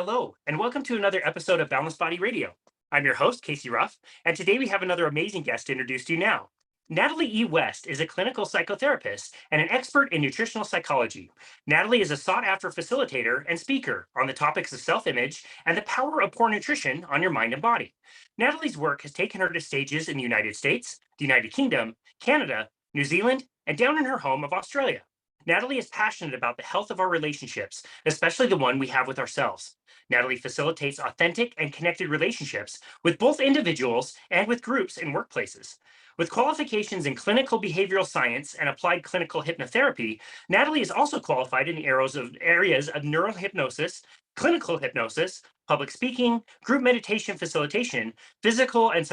Hello, and welcome to another episode of Boundless Body Radio. I'm your host, Casey Ruff, and today we have another amazing guest to introduce to you now. Natalie E. West is a clinical psychotherapist and an expert in nutritional psychology. Natalie is a sought-after facilitator and speaker on the topics of self-image and the power of poor nutrition on your mind and body. Natalie's work has taken her to stages in the United States, the United Kingdom, Canada, New Zealand, and down in her home of Australia. Natalie is passionate about the health of our relationships, especially the one we have with ourselves. Natalie facilitates authentic and connected relationships with both individuals and with groups in workplaces. With qualifications in clinical behavioral science and applied clinical hypnotherapy, Natalie is also qualified in the areas of neurohypnosis, clinical hypnosis, public speaking, group meditation facilitation, physical and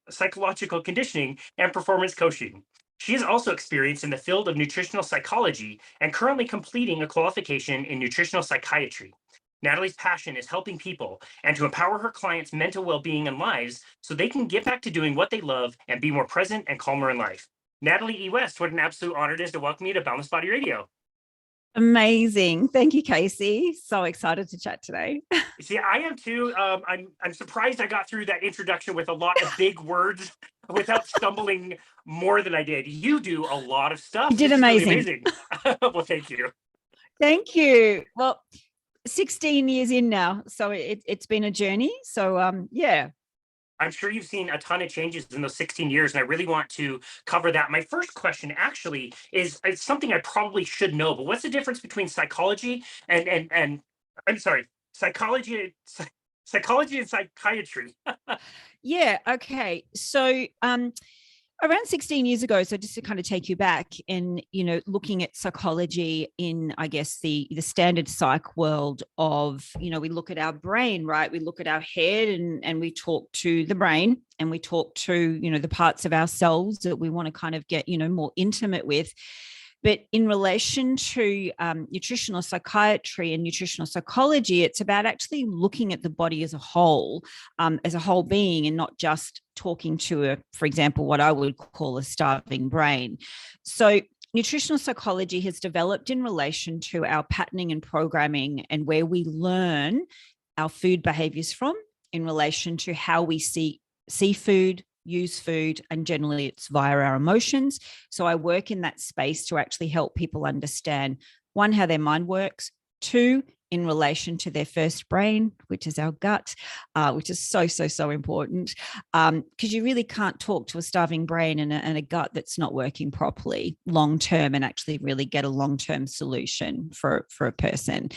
psychological conditioning, and performance coaching. She is also experienced in the field of nutritional psychology and currently completing a qualification in nutritional psychiatry. Natalie's passion is helping people and to empower her clients' mental well-being and lives so they can get back to doing what they love and be more present and calmer in life. Natalie E. West, what an absolute honor it is to welcome you to Boundless Body Radio. Amazing. Thank you, Casey. So excited to chat today. See, I am too. I'm surprised I got through that introduction with a lot of big words without stumbling more than I did. You do a lot of stuff. You did amazing. Really amazing. Well, thank you. Thank you. Well, 16 years in now, so it's been a journey. So yeah. I'm sure you've seen a ton of changes in those 16 years, and I really want to cover that. My first question actually is something I probably should know, but what's the difference between psychology and I'm sorry, psychology and psychiatry? Yeah. Okay. So around 16 years ago, so just to kind of take you back and, looking at psychology in, I guess, the standard psych world of, we look at our brain, right? We look at our head and we talk to the brain and we talk to, the parts of ourselves that we want to kind of get, more intimate with. But in relation to nutritional psychiatry and nutritional psychology, it's about actually looking at the body as a whole being, and not just talking to for example, what I would call a starving brain. So nutritional psychology has developed in relation to our patterning and programming and where we learn our food behaviors from in relation to how we see food, use food, and generally it's via our emotions. So I work in that space to actually help people understand, one, how their mind works, two, in relation to their first brain, which is our gut, which is so important, because you really can't talk to a starving brain and a gut that's not working properly long term and actually really get a long-term solution for a person.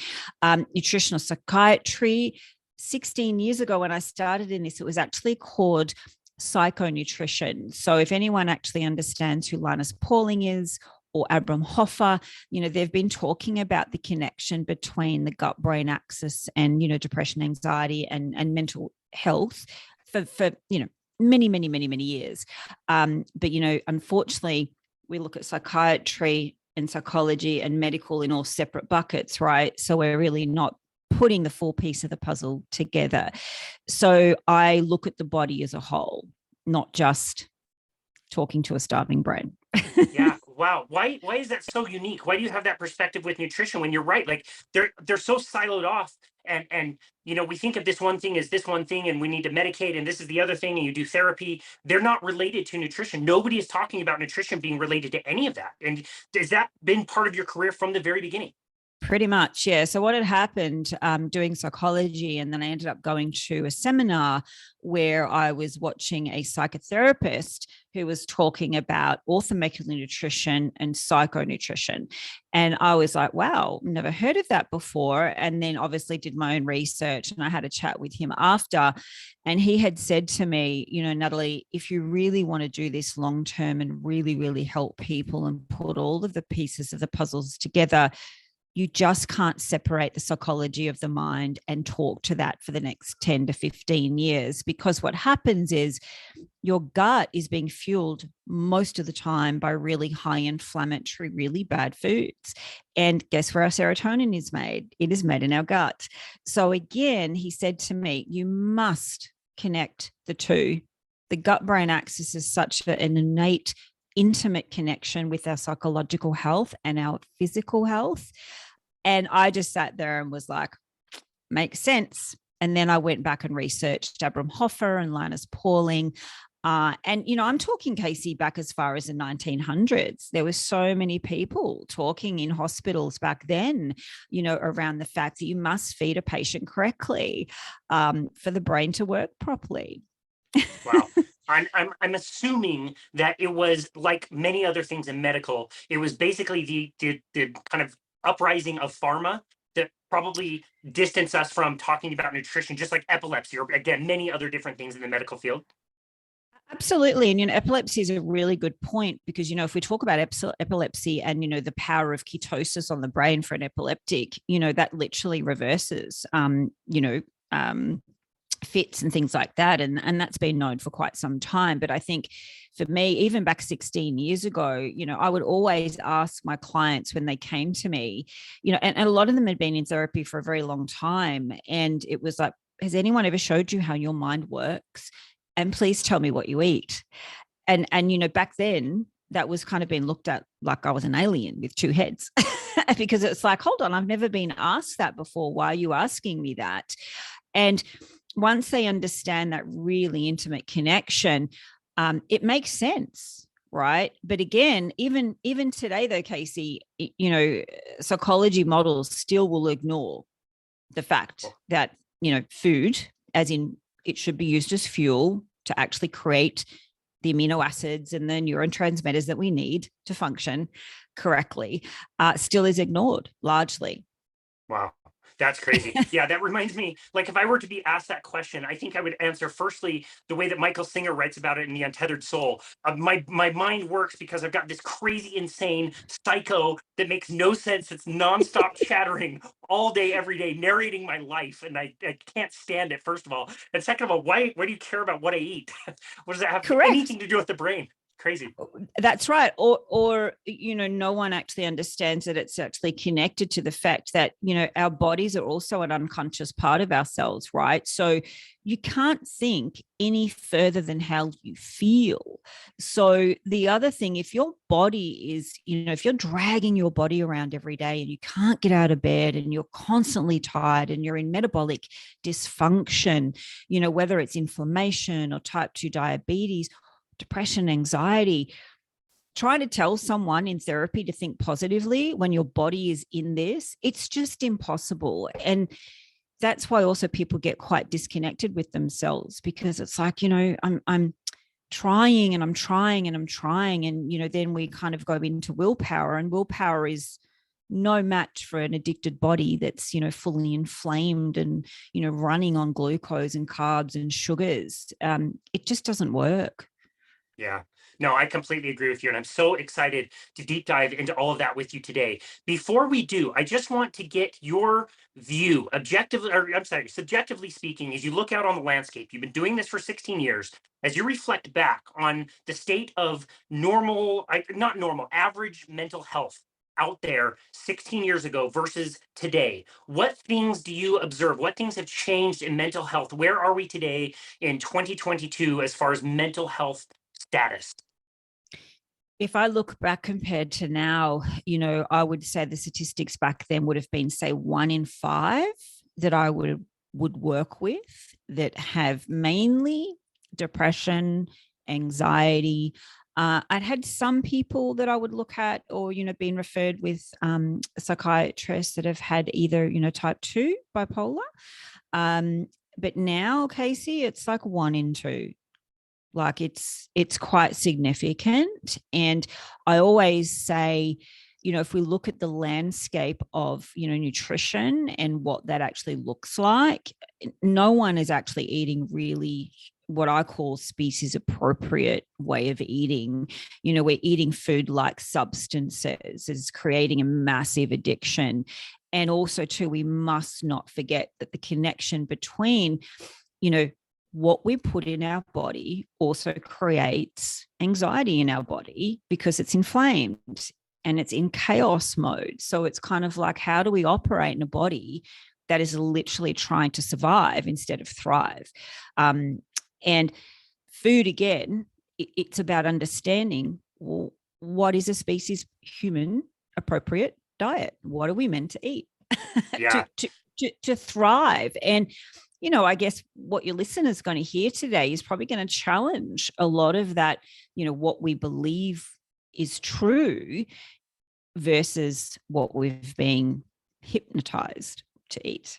Nutritional psychiatry, 16 years ago when I started in this, it was actually called psychonutrition. So if anyone actually understands who Linus Pauling is or Abram Hoffer, they've been talking about the connection between the gut-brain axis and, depression, anxiety, and mental health for many years. But, unfortunately, we look at psychiatry and psychology and medical in all separate buckets, right? So we're really not putting the full piece of the puzzle together. So I look at the body as a whole, not just talking to a starving brain. Yeah. Wow. Why is that so unique? Why do you have that perspective with nutrition when you're right? Like they're so siloed off and we think of this one thing as this one thing and we need to medicate and this is the other thing and you do therapy. They're not related to nutrition. Nobody is talking about nutrition being related to any of that. And has that been part of your career from the very beginning? Pretty much, yeah. So what had happened doing psychology, and then I ended up going to a seminar where I was watching a psychotherapist who was talking about orthomolecular nutrition and psychonutrition. And I was like, wow, never heard of that before. And then obviously did my own research, and I had a chat with him after. And he had said to me, Natalie, if you really want to do this long term and really, really help people and put all of the pieces of the puzzles together, you just can't separate the psychology of the mind and talk to that for the next 10 to 15 years, because what happens is your gut is being fueled most of the time by really high inflammatory, really bad foods. And guess where our serotonin is made? It is made in our gut. So again, he said to me, you must connect the two. The gut-brain axis is such an innate, intimate connection with our psychological health and our physical health. And I just sat there and was like, makes sense. And then I went back and researched Abram Hoffer and Linus Pauling. And, I'm talking, Casey, back as far as the 1900s. There were so many people talking in hospitals back then, around the fact that you must feed a patient correctly for the brain to work properly. Wow. I'm assuming that it was like many other things in medical. It was basically the kind of uprising of pharma that probably distanced us from talking about nutrition, just like epilepsy or, again, many other different things in the medical field. Absolutely. And, epilepsy is a really good point because, if we talk about epilepsy and, the power of ketosis on the brain for an epileptic, that literally reverses, fits and things like that. And that's been known for quite some time. But I think for me, even back 16 years ago, I would always ask my clients when they came to me, and a lot of them had been in therapy for a very long time. And it was like, has anyone ever showed you how your mind works? And please tell me what you eat. And back then that was kind of being looked at like I was an alien with two heads because it's like, hold on, I've never been asked that before. Why are you asking me that? And once they understand that really intimate connection, it makes sense. Right. But again, even today, though, Casey, psychology models still will ignore the fact that, food, as in it should be used as fuel to actually create the amino acids and the neurotransmitters that we need to function correctly, still is ignored largely. Wow. That's crazy. Yeah, that reminds me, like if I were to be asked that question, I think I would answer firstly the way that Michael Singer writes about it in The Untethered Soul. My mind works because I've got this crazy, insane psycho that makes no sense. It's nonstop chattering all day, every day, narrating my life. And I can't stand it, first of all. And second of all, why do you care about what I eat? What does that have anything to do with the brain? Crazy. That's right. Or no one actually understands that it's actually connected to the fact that, our bodies are also an unconscious part of ourselves, right? So you can't think any further than how you feel. So the other thing, if your body is, if you're dragging your body around every day and you can't get out of bed and you're constantly tired and you're in metabolic dysfunction, whether it's inflammation or type 2 diabetes, depression, anxiety, trying to tell someone in therapy to think positively when your body is in this, it's just impossible. And that's why also people get quite disconnected with themselves because it's like, I'm trying and I'm trying and I'm trying. And, then we kind of go into willpower, and willpower is no match for an addicted body that's, fully inflamed and, running on glucose and carbs and sugars. It just doesn't work. Yeah, no, I completely agree with you. And I'm so excited to deep dive into all of that with you today. Before we do, I just want to get your view, subjectively speaking, as you look out on the landscape. You've been doing this for 16 years. As you reflect back on the state of average mental health out there 16 years ago versus today, what things do you observe? What things have changed in mental health? Where are we today in 2022 as far as mental health status? If I look back compared to now, I would say the statistics back then would have been, say, 1 in 5 that I would work with that have mainly depression, anxiety. I'd had some people that I would look at or, been referred with psychiatrists that have had either, type 2 bipolar. But now, Casey, it's like 1 in 2. Like it's quite significant. And I always say, if we look at the landscape of, nutrition and what that actually looks like, no one is actually eating really what I call species appropriate way of eating. We're eating food like substances. It's creating a massive addiction. And also too, we must not forget that the connection between, what we put in our body also creates anxiety in our body because it's inflamed and it's in chaos mode. So it's kind of like, how do we operate in a body that is literally trying to survive instead of thrive? And food, again, it's about understanding, well, what is a species human appropriate diet? What are we meant to eat? Yeah. to thrive. And, you know, I guess what your listener's going to hear today is probably going to challenge a lot of that, you know, what we believe is true versus what we've been hypnotized to eat.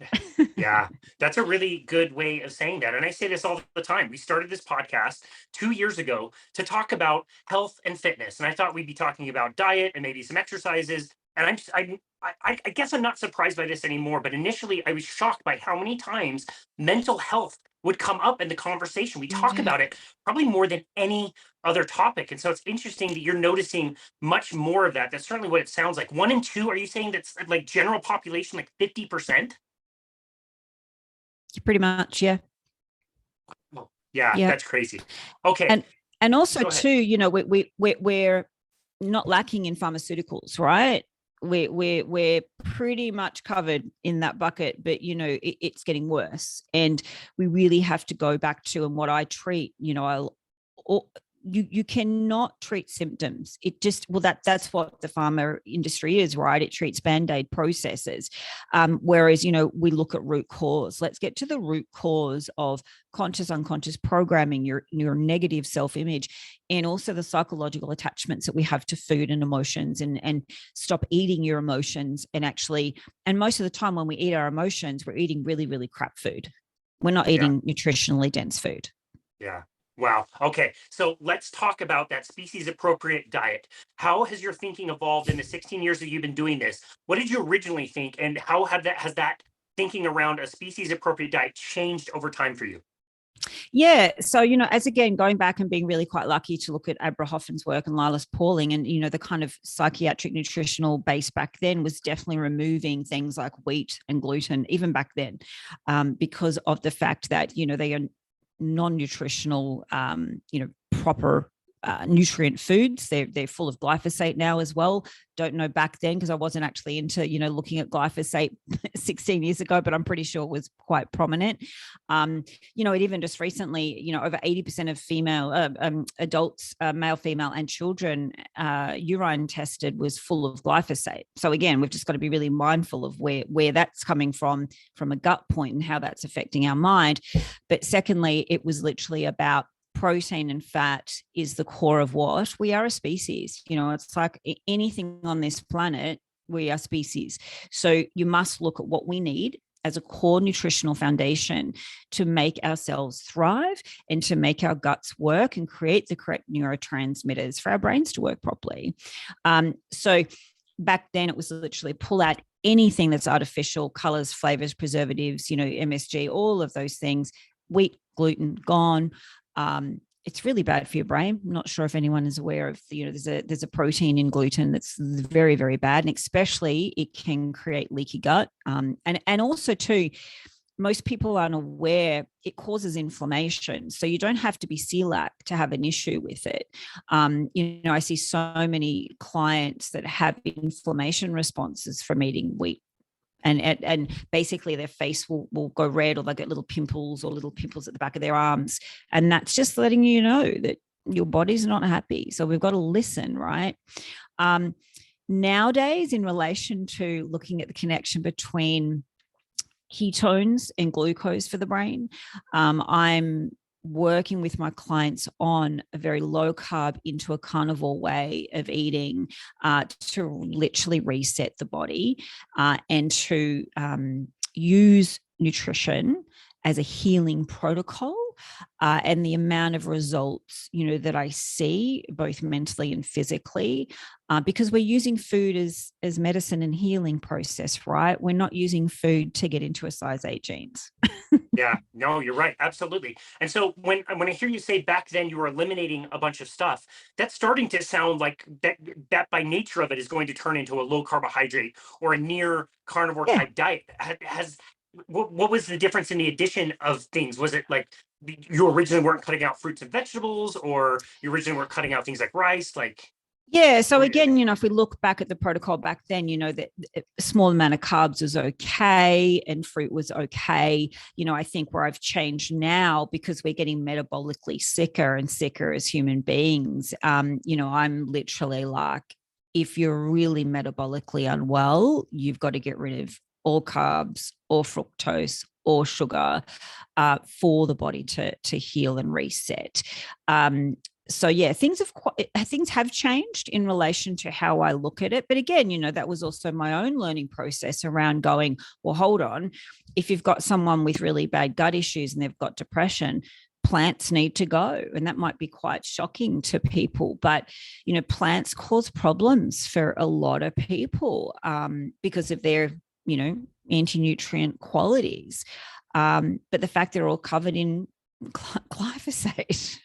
Yeah, that's a really good way of saying that. And I say this all the time. We started this podcast 2 years ago to talk about health and fitness. And I thought we'd be talking about diet and maybe some exercises. And I guess I'm not surprised by this anymore. But initially, I was shocked by how many times mental health would come up in the conversation. We talk about it probably more than any other topic. And so it's interesting that you're noticing much more of that. That's certainly what it sounds like. One in two, are you saying that's like general population, like 50%? Pretty much, yeah. Oh, yeah, Yeah. that's crazy. Okay. And also Go ahead. too, you know, we're not lacking in pharmaceuticals, right? We're pretty much covered in that bucket, but you know, it's getting worse. And we really have to go back to, and what I treat, you know, you cannot treat symptoms. It just, well, that's what the pharma industry is, right? It treats Band-Aid processes. Whereas, you know, we look at root cause. Let's get to the root cause of conscious, unconscious programming, your negative self-image, and also the psychological attachments that we have to food and emotions, and stop eating your emotions. And actually, and most of the time when we eat our emotions, we're eating really, really crap food. We're not eating nutritionally dense food. Yeah. Wow. Okay. So let's talk about that species appropriate diet. How has your thinking evolved in the 16 years that you've been doing this? What did you originally think, and how has that thinking around a species appropriate diet changed over time for you? Yeah. So, you know, as again, going back and being really quite lucky to look at Abra Hoffin's work and Lilas Pauling, and, you know, the kind of psychiatric nutritional base back then was definitely removing things like wheat and gluten, even back then, because of the fact that, you know, they are non-nutritional, you know, proper nutrient foods. They're full of glyphosate now as well. Don't know back then, because I wasn't actually into, you know, looking at glyphosate 16 years ago, but I'm pretty sure it was quite prominent. You know, it even just recently, you know, over 80% of female adults, male, female, and children, urine tested was full of glyphosate. So again, we've just got to be really mindful of where that's coming from a gut point, and how that's affecting our mind. But secondly, it was literally about protein and fat is the core of what we are, a species. You know, it's like anything on this planet, we are species. So you must look at what we need as a core nutritional foundation to make ourselves thrive and to make our guts work and create the correct neurotransmitters for our brains to work properly. So back then it was literally pull out anything that's artificial, colors, flavors, preservatives, you know, MSG, all of those things. Wheat, gluten, gone. It's really bad for your brain. I'm not sure if anyone is aware of, you know, there's a protein in gluten that's very, very bad, and especially it can create leaky gut. And also too, most people aren't aware it causes inflammation. So you don't have to be celiac to have an issue with it. You know, I see so many clients that have inflammation responses from eating wheat. And basically their face will go red, or they'll get little pimples at the back of their arms. And that's just letting you know that your body's not happy. So we've got to listen, right? Nowadays, in relation to looking at the connection between ketones and glucose for the brain, I'm working with my clients on a very low carb into a carnivore way of eating, to literally reset the body, and to use nutrition as a healing protocol. And the amount of results, you know, that I see both mentally and physically, because we're using food as medicine and healing process, right? We're not using food to get into a size 8 jeans. Yeah, no, you're right. Absolutely. And so when I hear you say back then you were eliminating a bunch of stuff, that's starting to sound like that by nature of it is going to turn into a low carbohydrate or a near carnivore type diet. What was the difference in the addition of things? Was it like you originally weren't cutting out fruits and vegetables, or you originally weren't cutting out things like rice? Like, yeah. So again, you know, if we look back at the protocol back then, you know, that a small amount of carbs was okay and fruit was okay. You know, I think where I've changed now, because we're getting metabolically sicker and sicker as human beings, you know, I'm literally like, if you're really metabolically unwell, you've got to get rid of all carbs, or fructose or sugar for the body to heal and reset. So yeah, things have changed in relation to how I look at it. But again, that was also my own learning process around going, well, hold on, if you've got someone with really bad gut issues and they've got depression, plants need to go. And that might be quite shocking to people, but plants cause problems for a lot of people because of their anti-nutrient qualities. But the fact they're all covered in glyphosate.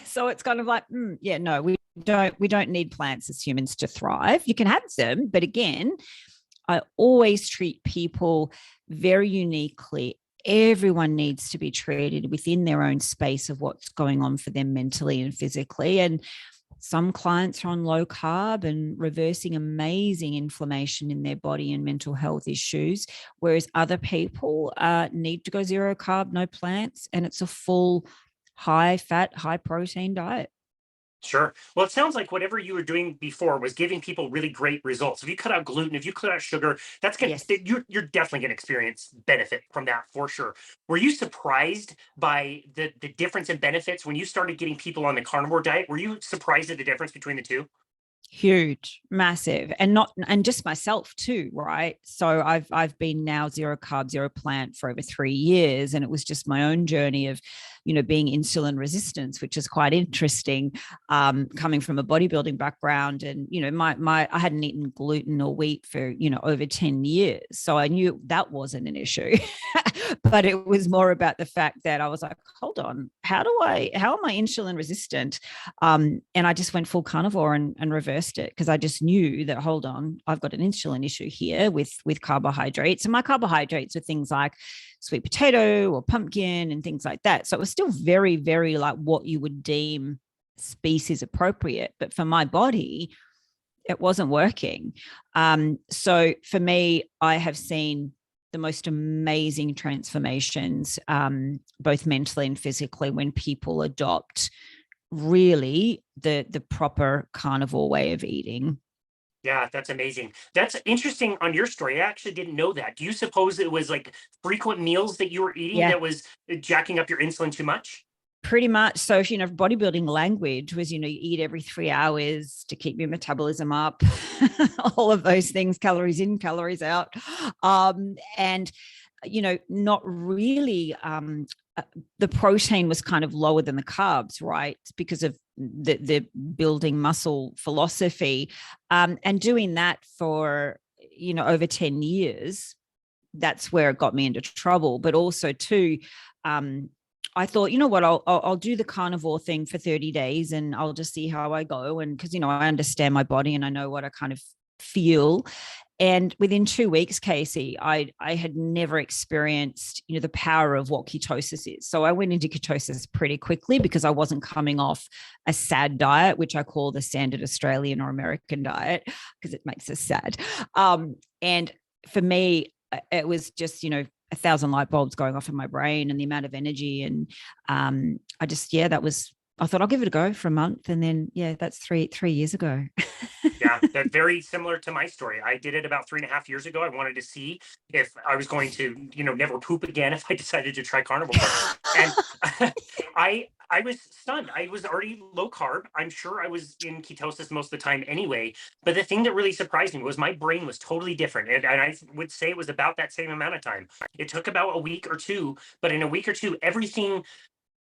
So it's kind of like, no, we don't need plants as humans to thrive. You can have them, but again, I always treat people very uniquely. Everyone needs to be treated within their own space of what's going on for them mentally and physically. And some clients are on low carb and reversing amazing inflammation in their body and mental health issues, whereas other people need to go zero carb, no plants, and it's a full high fat, high protein diet. Sure. Well, it sounds like whatever you were doing before was giving people really great results. If you cut out gluten, if you cut out sugar, that's going Yes. you're definitely going to experience benefit from that for sure. Were you surprised by the difference in benefits when you started getting people on the carnivore diet? Were you surprised at the difference between the two? Huge, massive, and just myself too, right? So I've been now zero carb, zero plant for over 3 years, and it was just my own journey of, being insulin resistant, which is quite interesting, coming from a bodybuilding background, and I hadn't eaten gluten or wheat for over 10 years, so I knew that wasn't an issue. But it was more about the fact that I was like, hold on, how am I insulin resistant? And I just went full carnivore and reversed it, because I just knew that, hold on, I've got an insulin issue here with carbohydrates. And my carbohydrates are things like sweet potato or pumpkin and things like that. So it was still very, very like what you would deem species appropriate. But for my body, it wasn't working. So for me, I have seen the most amazing transformations, both mentally and physically, when people adopt really the proper carnivore way of eating. Yeah, that's amazing. That's interesting on your story. I actually didn't know that. Do you suppose it was like frequent meals that you were eating Yeah, that was jacking up your insulin too much? pretty much. So, bodybuilding language was, you eat every 3 hours to keep your metabolism up, all of those things, calories in, calories out. And, not really, the protein was kind of lower than the carbs, right? Because of the building muscle philosophy, and doing that for, over 10 years, that's where it got me into trouble. But also too, I thought, you know what, I'll do the carnivore thing for 30 days and I'll just see how I go. And because, I understand my body and I know what I kind of feel. And within 2 weeks, Casey, I had never experienced, the power of what ketosis is. So I went into ketosis pretty quickly because I wasn't coming off a SAD diet, which I call the standard Australian or American diet, because it makes us sad. And for me, it was just, 1,000 light bulbs going off in my brain and the amount of energy. And I thought I'll give it a go for a month. And then, that's three years ago. Yeah, that's very similar to my story. I did it about 3.5 years ago. I wanted to see if I was going to, never poop again if I decided to try carnivore. And I was stunned. I was already low carb. I'm sure I was in ketosis most of the time anyway. But the thing that really surprised me was my brain was totally different. And I would say it was about that same amount of time. It took about a week or two, but in a week or two, everything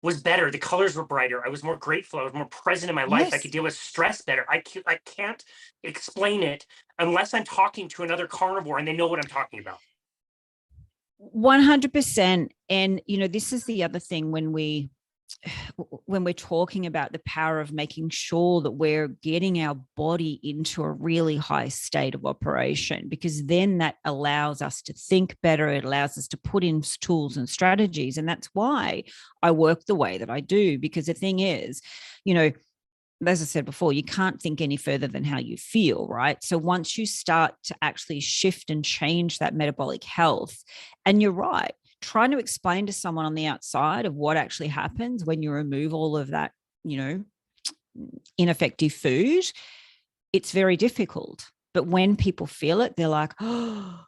was better. The colors were brighter. I was more grateful. I was more present in my life. I Yes. could deal with stress better. I can't explain it unless I'm talking to another carnivore and they know what I'm talking about. 100%. And, this is the other thing when we're talking about the power of making sure that we're getting our body into a really high state of operation, because then that allows us to think better. It allows us to put in tools and strategies. And that's why I work the way that I do, because the thing is, as I said before, you can't think any further than how you feel, right? So once you start to actually shift and change that metabolic health, and you're right, trying to explain to someone on the outside of what actually happens when you remove all of that, ineffective food, it's very difficult. But when people feel it, they're like, oh,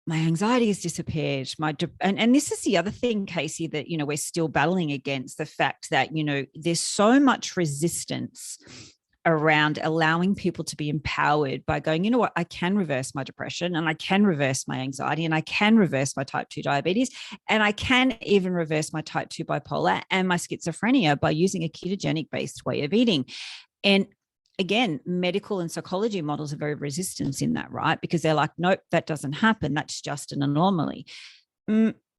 my anxiety has disappeared. And this is the other thing, Casey, that, we're still battling against, the fact that, there's so much resistance around allowing people to be empowered by going, you know what, I can reverse my depression, and I can reverse my anxiety, and I can reverse my type 2 diabetes, and I can even reverse my type 2 bipolar and my schizophrenia by using a ketogenic based way of eating. And again, medical and psychology models are very resistant in that, right? Because they're like, nope, that doesn't happen. That's just an anomaly.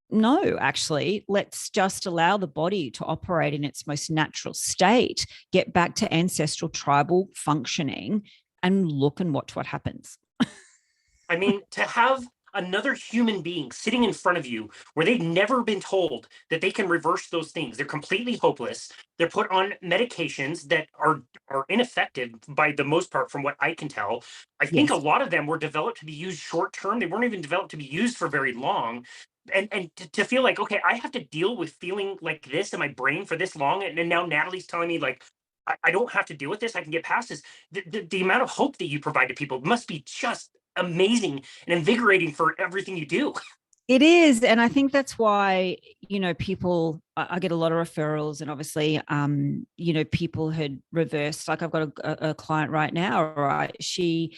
No, actually, let's just allow the body to operate in its most natural state, get back to ancestral tribal functioning, and look and watch what happens. I mean, to have another human being sitting in front of you where they've never been told that they can reverse those things. They're completely hopeless. They're put on medications that are ineffective by the most part, from what I can tell. I think a lot of them were developed to be used short term. They weren't even developed to be used for very long. And to feel like, okay, I have to deal with feeling like this in my brain for this long. And now Natalie's telling me, like, I don't have to deal with this. I can get past this. The amount of hope that you provide to people must be just amazing and invigorating for everything you do. It is. And I think that's why, people, I get a lot of referrals, and obviously, people had reversed, like I've got a client right now, right? She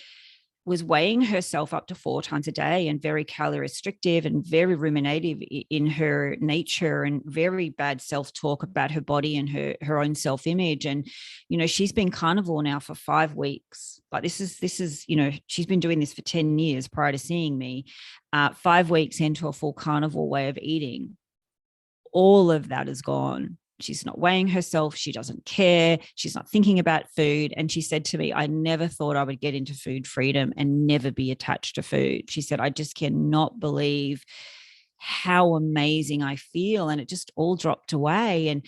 was weighing herself up to 4 times a day, and very calorie restrictive and very ruminative in her nature, and very bad self-talk about her body and her own self-image. And, she's been carnivore now for 5 weeks. Like this is, she's been doing this for 10 years prior to seeing me. 5 weeks into a full carnivore way of eating, all of that is gone. She's not weighing herself. She doesn't care. She's not thinking about food. And she said to me, I never thought I would get into food freedom and never be attached to food. She said, I just cannot believe how amazing I feel. And it just all dropped away. And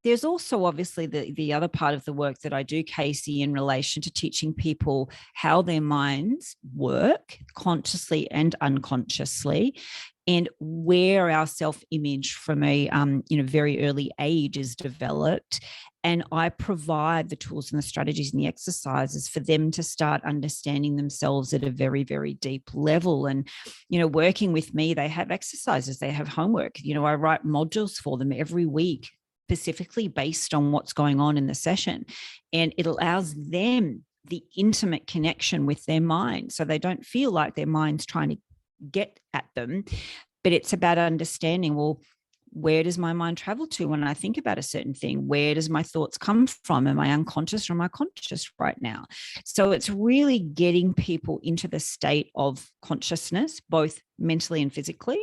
there's also obviously the other part of the work that I do, Casey, in relation to teaching people how their minds work consciously and unconsciously, and where our self-image from a very early age is developed. And I provide the tools and the strategies and the exercises for them to start understanding themselves at a very, very deep level. And, working with me, they have exercises, they have homework. I write modules for them every week, specifically based on what's going on in the session. And it allows them the intimate connection with their mind, so they don't feel like their mind's trying to get at them, but it's about understanding, well, where does my mind travel to when I think about a certain thing? Where does my thoughts come from? Am I unconscious or am I conscious right now? So it's really getting people into the state of consciousness, both mentally and physically,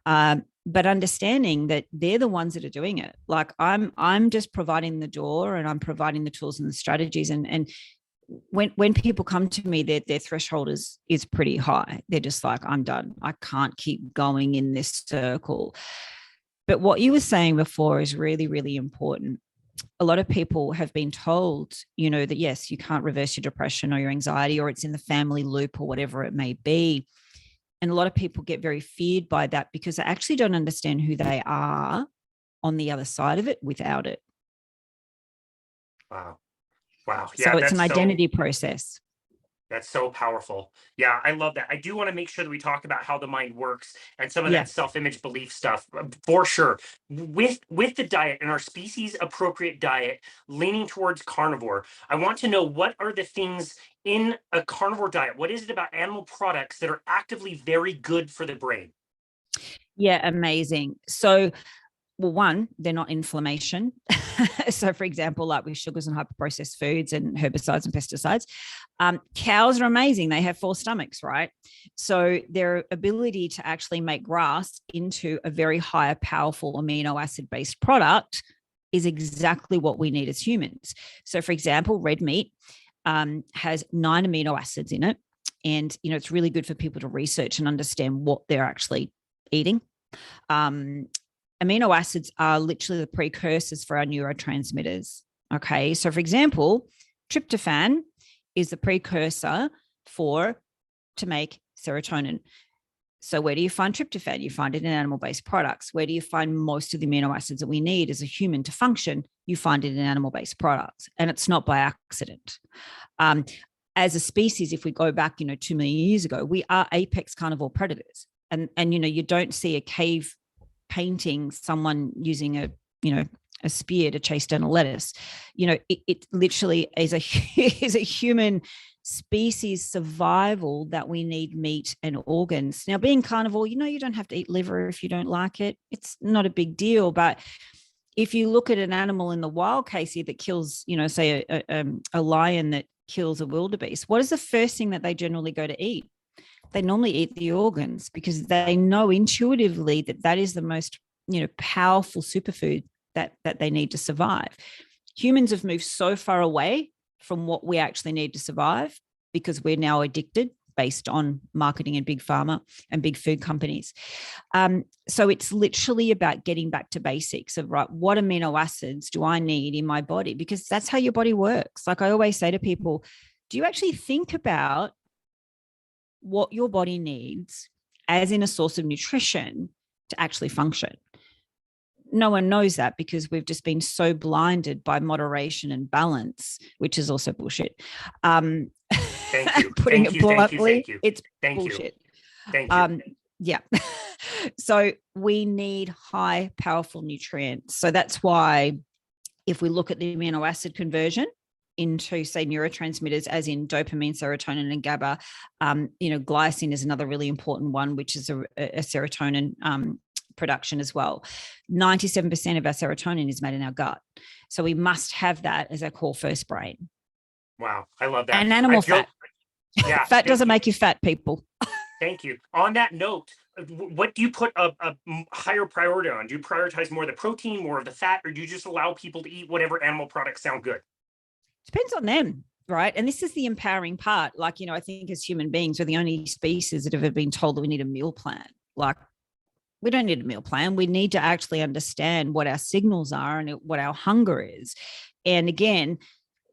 but understanding that they're the ones that are doing it. Like I'm just providing the door, and I'm providing the tools and the strategies. And when people come to me, their threshold is pretty high. They're just like, I'm done. I can't keep going in this circle. But what you were saying before is really, really important. A lot of people have been told, that yes, you can't reverse your depression or your anxiety, or it's in the family loop or whatever it may be. And a lot of people get very feared by that because they actually don't understand who they are on the other side of it without it. Wow. Yeah, so it's an identity process. That's so powerful. Yeah, I love that. I do want to make sure that we talk about how the mind works and some of that self-image belief stuff, for sure. With the diet and our species appropriate diet leaning towards carnivore, I want to know, what are the things in a carnivore diet? What is it about animal products that are actively very good for the brain? Yeah, amazing. So, well, one, they're not inflammation. So, for example, like with sugars and hyperprocessed foods and herbicides and pesticides, cows are amazing. They have 4 stomachs, right? So their ability to actually make grass into a very high, powerful amino acid-based product is exactly what we need as humans. So, for example, red meat has 9 amino acids in it. And, it's really good for people to research and understand what they're actually eating. Amino acids are literally the precursors for our neurotransmitters. Okay. So, for example, tryptophan is the precursor to make serotonin. So where do you find tryptophan? You find it in animal-based products. Where do you find most of the amino acids that we need as a human to function? You find it in animal-based products, and it's not by accident. As a species, if we go back, 2 million years ago, we are apex carnivore predators. And you don't see a cave painting someone using a spear to chase down a lettuce. It literally is is a human species survival that we need meat and organs. Now, being carnivore, you don't have to eat liver if you don't like it. It's not a big deal. But if you look at an animal in the wild, Casey, that kills, say a lion that kills a wildebeest, what is the first thing that they generally go to eat? They normally eat the organs, because they know intuitively that is the most, powerful superfood that they need to survive. Humans have moved so far away from what we actually need to survive, because we're now addicted based on marketing and big pharma and big food companies. So it's literally about getting back to basics of, right, what amino acids do I need in my body? Because that's how your body works. Like I always say to people, do you actually think about what your body needs as in a source of nutrition to actually function? No one knows that, because we've just been so blinded by moderation and balance, which is also bullshit. Thank you. Putting Thank it you, bluntly, thank you. it's Thank bullshit. you. Thank you. Yeah. So we need high, powerful nutrients. So that's why if we look at the amino acid conversion into, say, neurotransmitters, as in dopamine, serotonin, and GABA, glycine is another really important one, which is a serotonin production as well. 97% of our serotonin is made in our gut. So we must have that as our core first brain. Wow. I love that. And animal fat. Yeah. Fat doesn't make you fat, people. Thank you. On that note, what do you put a higher priority on? Do you prioritize more of the protein, more of the fat, or do you just allow people to eat whatever animal products sound good? Depends on them, right? And this is the empowering part. Like, I think as human beings, we're the only species that have ever been told that we need a meal plan. Like, we don't need a meal plan. We need to actually understand what our signals are and what our hunger is. And again,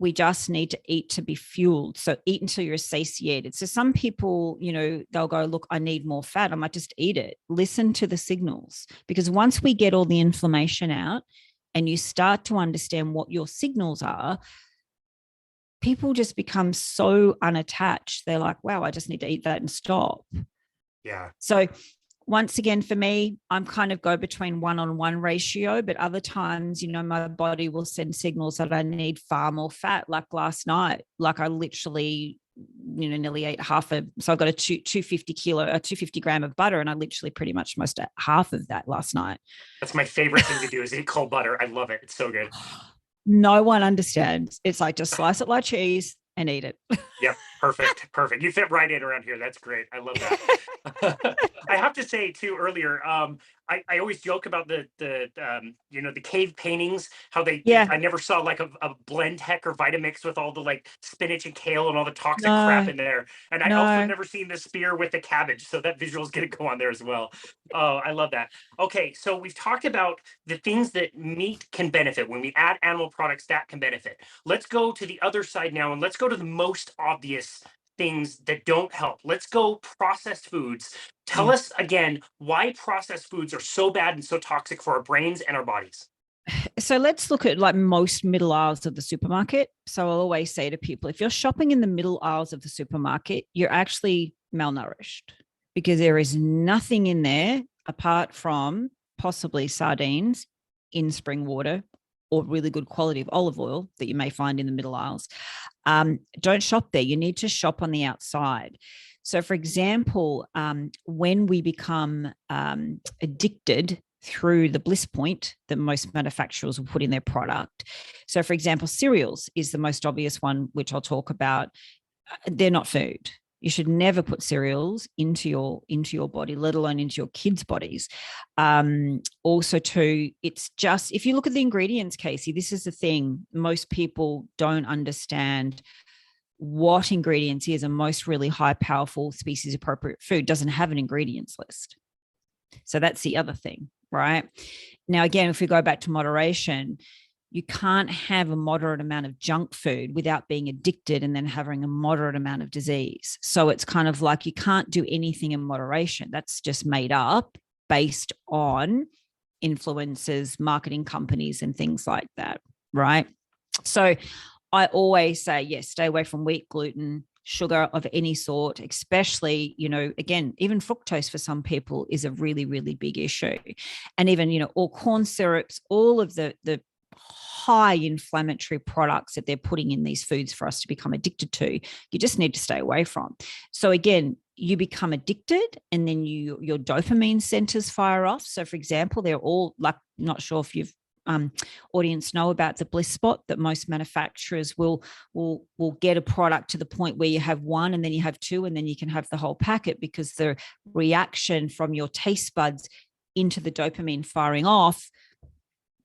we just need to eat to be fueled. So eat until you're satiated. So some people, they'll go, look, I need more fat. I might just eat it. Listen to the signals, because once we get all the inflammation out and you start to understand what your signals are, people just become so unattached. They're like, wow, I just need to eat that and stop. Yeah. So once again, for me, I'm kind of go between 1-on-1 ratio, but other times, my body will send signals that I need far more fat. Like last night, like I literally, nearly ate so I got a 250 gram of butter, and I literally pretty much most half of that last night. That's my favorite thing to do, is eat cold butter. I love it. It's so good. No one understands. It's like, just slice it like cheese and eat it. Yep. Perfect. You fit right in around here. That's great. I love that. I have to say too, earlier, I always joke about the cave paintings, how I never saw like a Blend-Tec or Vitamix with all the like spinach and kale and all the toxic crap in there. And I also never seen the spear with the cabbage. So that visual is going to go on there as well. Oh, I love that. Okay. So we've talked about the things that meat can benefit. When we add animal products, that can benefit. Let's go to the other side now, and let's go to the most obvious things that don't help. Let's go processed foods. Tell us again why processed foods are so bad and so toxic for our brains and our bodies. So let's look at like most middle aisles of the supermarket. So I'll always say to people, if you're shopping in the middle aisles of the supermarket, you're actually malnourished, because there is nothing in there apart from possibly sardines in spring water or really good quality of olive oil that you may find in the middle aisles. Don't shop there. You need to shop on the outside. So, for example, when we become addicted through the bliss point that most manufacturers will put in their product. So, for example, cereals is the most obvious one, which I'll talk about. They're not food. You should never put cereals into your body, let alone into your kids' bodies. Also, too, it's just, if you look at the ingredients, Casey, this is the thing. Most people don't understand what ingredients is, and most really high, powerful, species appropriate food doesn't have an ingredients list. So that's the other thing, right? Now, again, if we go back to moderation, you can't have a moderate amount of junk food without being addicted and then having a moderate amount of disease. So it's kind of like you can't do anything in moderation. That's just made up based on influencers, marketing companies, and things like that, right? So I always say, yes, stay away from wheat, gluten, sugar of any sort, especially, again, even fructose for some people is a really, really big issue. And even, all corn syrups, all of the high inflammatory products that they're putting in these foods for us to become addicted to, you just need to stay away from. So again, you become addicted and then your dopamine centers fire off. So for example, they're all like, not sure if you've audience know about the bliss spot, that most manufacturers will get a product to the point where you have one and then you have two and then you can have the whole packet, because the reaction from your taste buds into the dopamine firing off,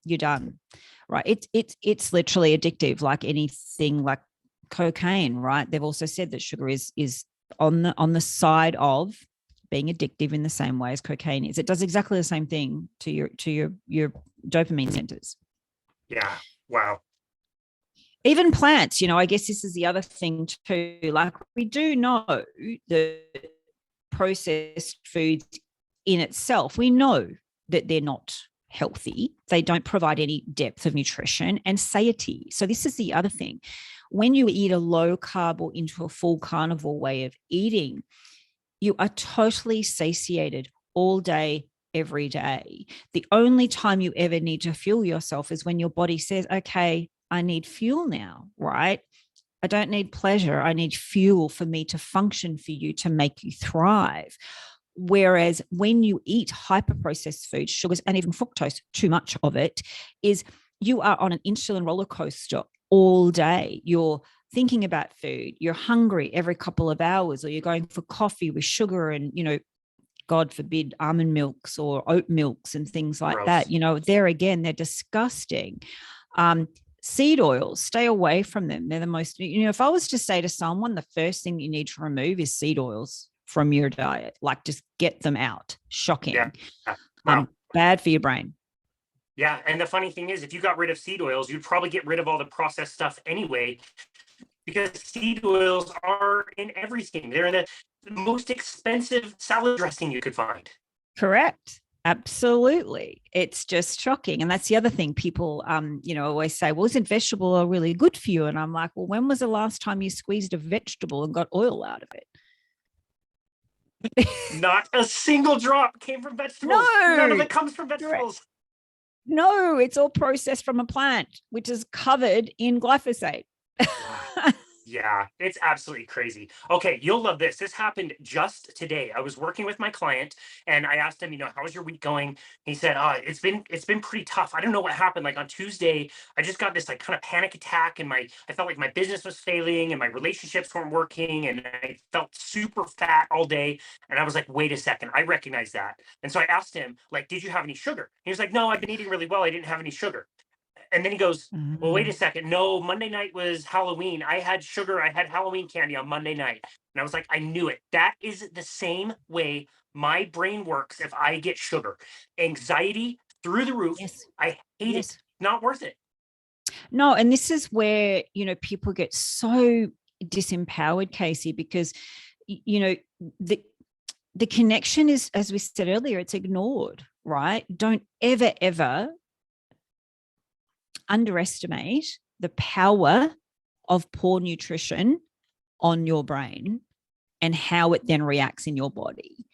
you're done, right? It's literally addictive, like anything, like cocaine, right? They've also said that sugar is on the side of being addictive in the same way as cocaine is. It does exactly the same thing to your dopamine centers. Yeah. Wow. Even plants, I guess this is the other thing too. Like, we do know the processed foods in itself, we know that they're not healthy. They don't provide any depth of nutrition and satiety. So this is the other thing. When you eat a low carb or into a full carnivore way of eating, you are totally satiated all day, every day. The only time you ever need to fuel yourself is when your body says, okay, I need fuel now, right? I don't need pleasure. I need fuel for me to function, for you to make you thrive. Whereas when you eat hyper-processed foods, sugars, and even fructose, too much of it, is you are on an insulin roller coaster all day. You're thinking about food, you're hungry every couple of hours, or you're going for coffee with sugar and, God forbid, almond milks or oat milks and things like Gross. that. There again, they're disgusting. Seed oils, stay away from them. They're the most, if I was to say to someone, the first thing you need to remove is seed oils from your diet, like just get them out. Shocking. Yeah. Wow. Bad for your brain. Yeah. And the funny thing is, if you got rid of seed oils, you'd probably get rid of all the processed stuff anyway, because seed oils are in everything. They're in the most expensive salad dressing you could find. Correct. Absolutely. It's just shocking. And that's the other thing. People, always say, well, isn't vegetable oil really good for you? And I'm like, well, when was the last time you squeezed a vegetable and got oil out of it? Not a single drop came from vegetables. No. None of it comes from vegetables. No, it's all processed from a plant, which is covered in glyphosate. Yeah, it's absolutely crazy. Okay, you'll love this. This happened just today. I was working with my client and I asked him, how was your week going? He said, it's been pretty tough. I don't know what happened. Like on Tuesday, I just got this like kind of panic attack and I felt like my business was failing and my relationships weren't working and I felt super fat all day. And I was like, wait a second, I recognize that. And so I asked him, like, did you have any sugar? He was like, no, I've been eating really well. I didn't have any sugar. And then he goes, well, wait a second. No, Monday night was Halloween. I had sugar. I had Halloween candy on Monday night. And I was like, I knew it. That is the same way my brain works if I get sugar. Anxiety through the roof. Yes. I hate it. Not worth it. No, and this is where, people get so disempowered, Casey, because, the connection is, as we said earlier, it's ignored, right? Don't ever underestimate the power of poor nutrition on your brain and how it then reacts in your body.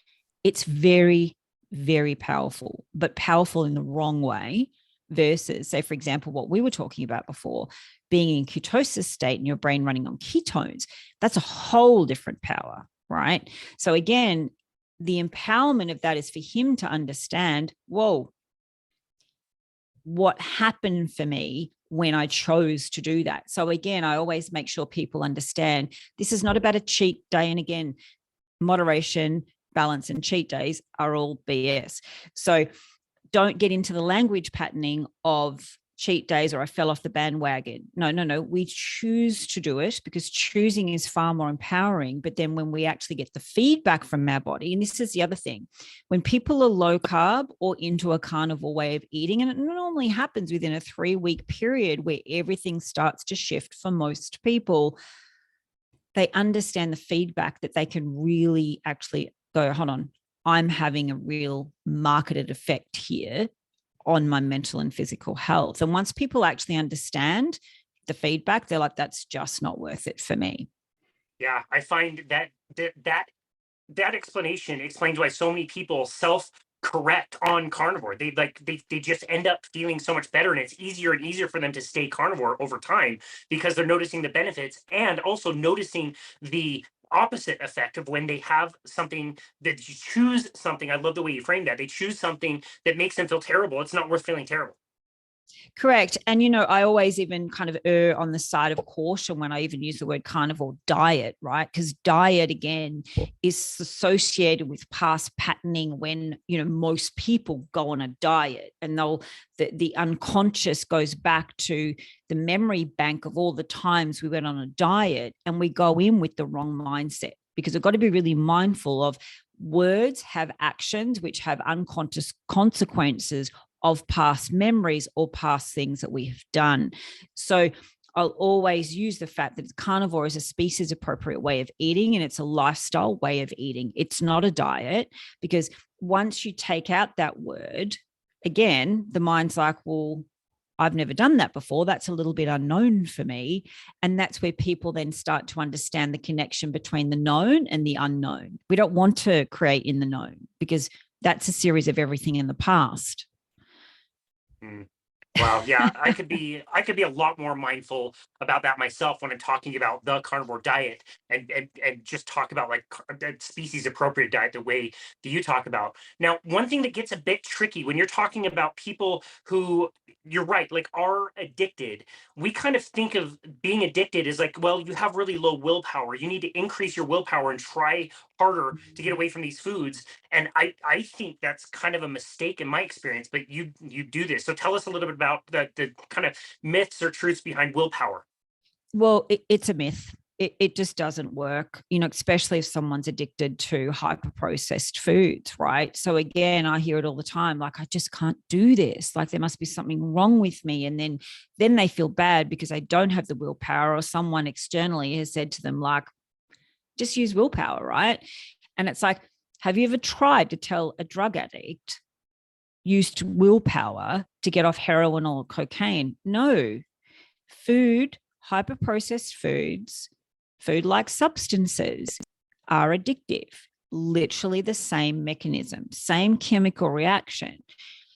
It's very, very powerful, but powerful in the wrong way versus, say, for example, what we were talking about before, being in ketosis state and your brain running on ketones. That's a whole different power, right? So again, the empowerment of that is for him to understand, whoa, what happened for me when I chose to do that. So again, I always make sure people understand this is not about a cheat day. And again, moderation, balance, and cheat days are all BS. So don't get into the language patterning of cheat days or I fell off the bandwagon. No. We choose to do it because choosing is far more empowering. But then when we actually get the feedback from our body, and this is the other thing, when people are low carb or into a carnivore way of eating, and it normally happens within a 3-week period where everything starts to shift for most people, they understand the feedback that they can really actually go, hold on, I'm having a real marketed effect here on my mental and physical health. And once people actually understand the feedback, they're like, that's just not worth it for me. Yeah, I find that explanation explains why so many people self-correct on carnivore. They just end up feeling so much better, and it's easier and easier for them to stay carnivore over time because they're noticing the benefits and also noticing the opposite effect of when they have something that you choose something. I love the way you framed that. They choose something that makes them feel terrible. It's not worth feeling terrible. Correct. And, I always even kind of err on the side of caution when I even use the word carnivore diet, right? Because diet, again, is associated with past patterning when, most people go on a diet, and the unconscious goes back to the memory bank of all the times we went on a diet, and we go in with the wrong mindset, because we've got to be really mindful of words have actions which have unconscious consequences of past memories or past things that we have done. So I'll always use the fact that carnivore is a species appropriate way of eating, and it's a lifestyle way of eating. It's not a diet, because once you take out that word, again, the mind's like, well, I've never done that before. That's a little bit unknown for me. And that's where people then start to understand the connection between the known and the unknown. We don't want to create in the known, because that's a series of everything in the past. Wow. Yeah, I could be a lot more mindful about that myself when I'm talking about the carnivore diet, and just talk about like species appropriate diet the way that you talk about. Now, one thing that gets a bit tricky when you're talking about people who, you're right, like are addicted, we kind of think of being addicted as like, well, you have really low willpower. You need to increase your willpower and try harder to get away from these foods. And I think that's kind of a mistake in my experience, but you do this. So tell us a little bit about the kind of myths or truths behind willpower. Well, it's a myth. It just doesn't work, especially if someone's addicted to hyper processed foods, right? So again, I hear it all the time, like, I just can't do this. Like, there must be something wrong with me. And then they feel bad because they don't have the willpower, or someone externally has said to them, like, just use willpower, right? And it's like, have you ever tried to tell a drug addict used willpower to get off heroin or cocaine? No. Food, hyper-processed foods, food-like substances are addictive. Literally the same mechanism, same chemical reaction.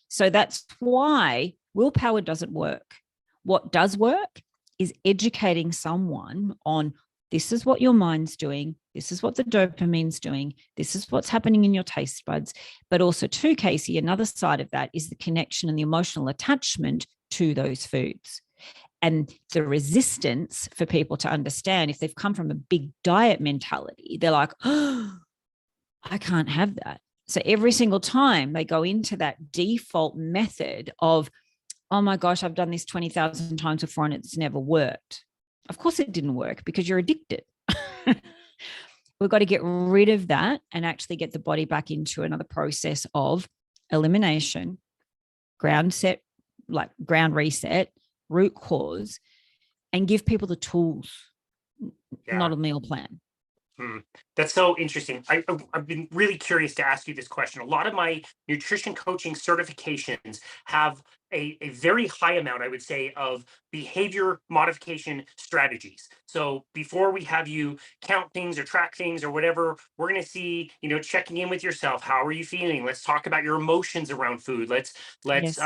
So that's why willpower doesn't work. What does work is educating someone on, this is what your mind's doing. This is what the dopamine's doing. This is what's happening in your taste buds. But also too, Casey, another side of that is the connection and the emotional attachment to those foods. And the resistance for people to understand, if they've come from a big diet mentality, they're like, oh, I can't have that. So every single time they go into that default method of, oh my gosh, I've done this 20,000 times before and it's never worked. Of course it didn't work, because you're addicted. We've got to get rid of that and actually get the body back into another process of elimination, ground reset, root cause, and give people the tools, not a meal plan. That's so interesting. I've been really curious to ask you this question. A lot of my nutrition coaching certifications have a very high amount, I would say, of behavior modification strategies. So before we have you count things or track things or whatever, we're going to see, checking in with yourself. How are you feeling? Let's talk about your emotions around food. Let's, Yes.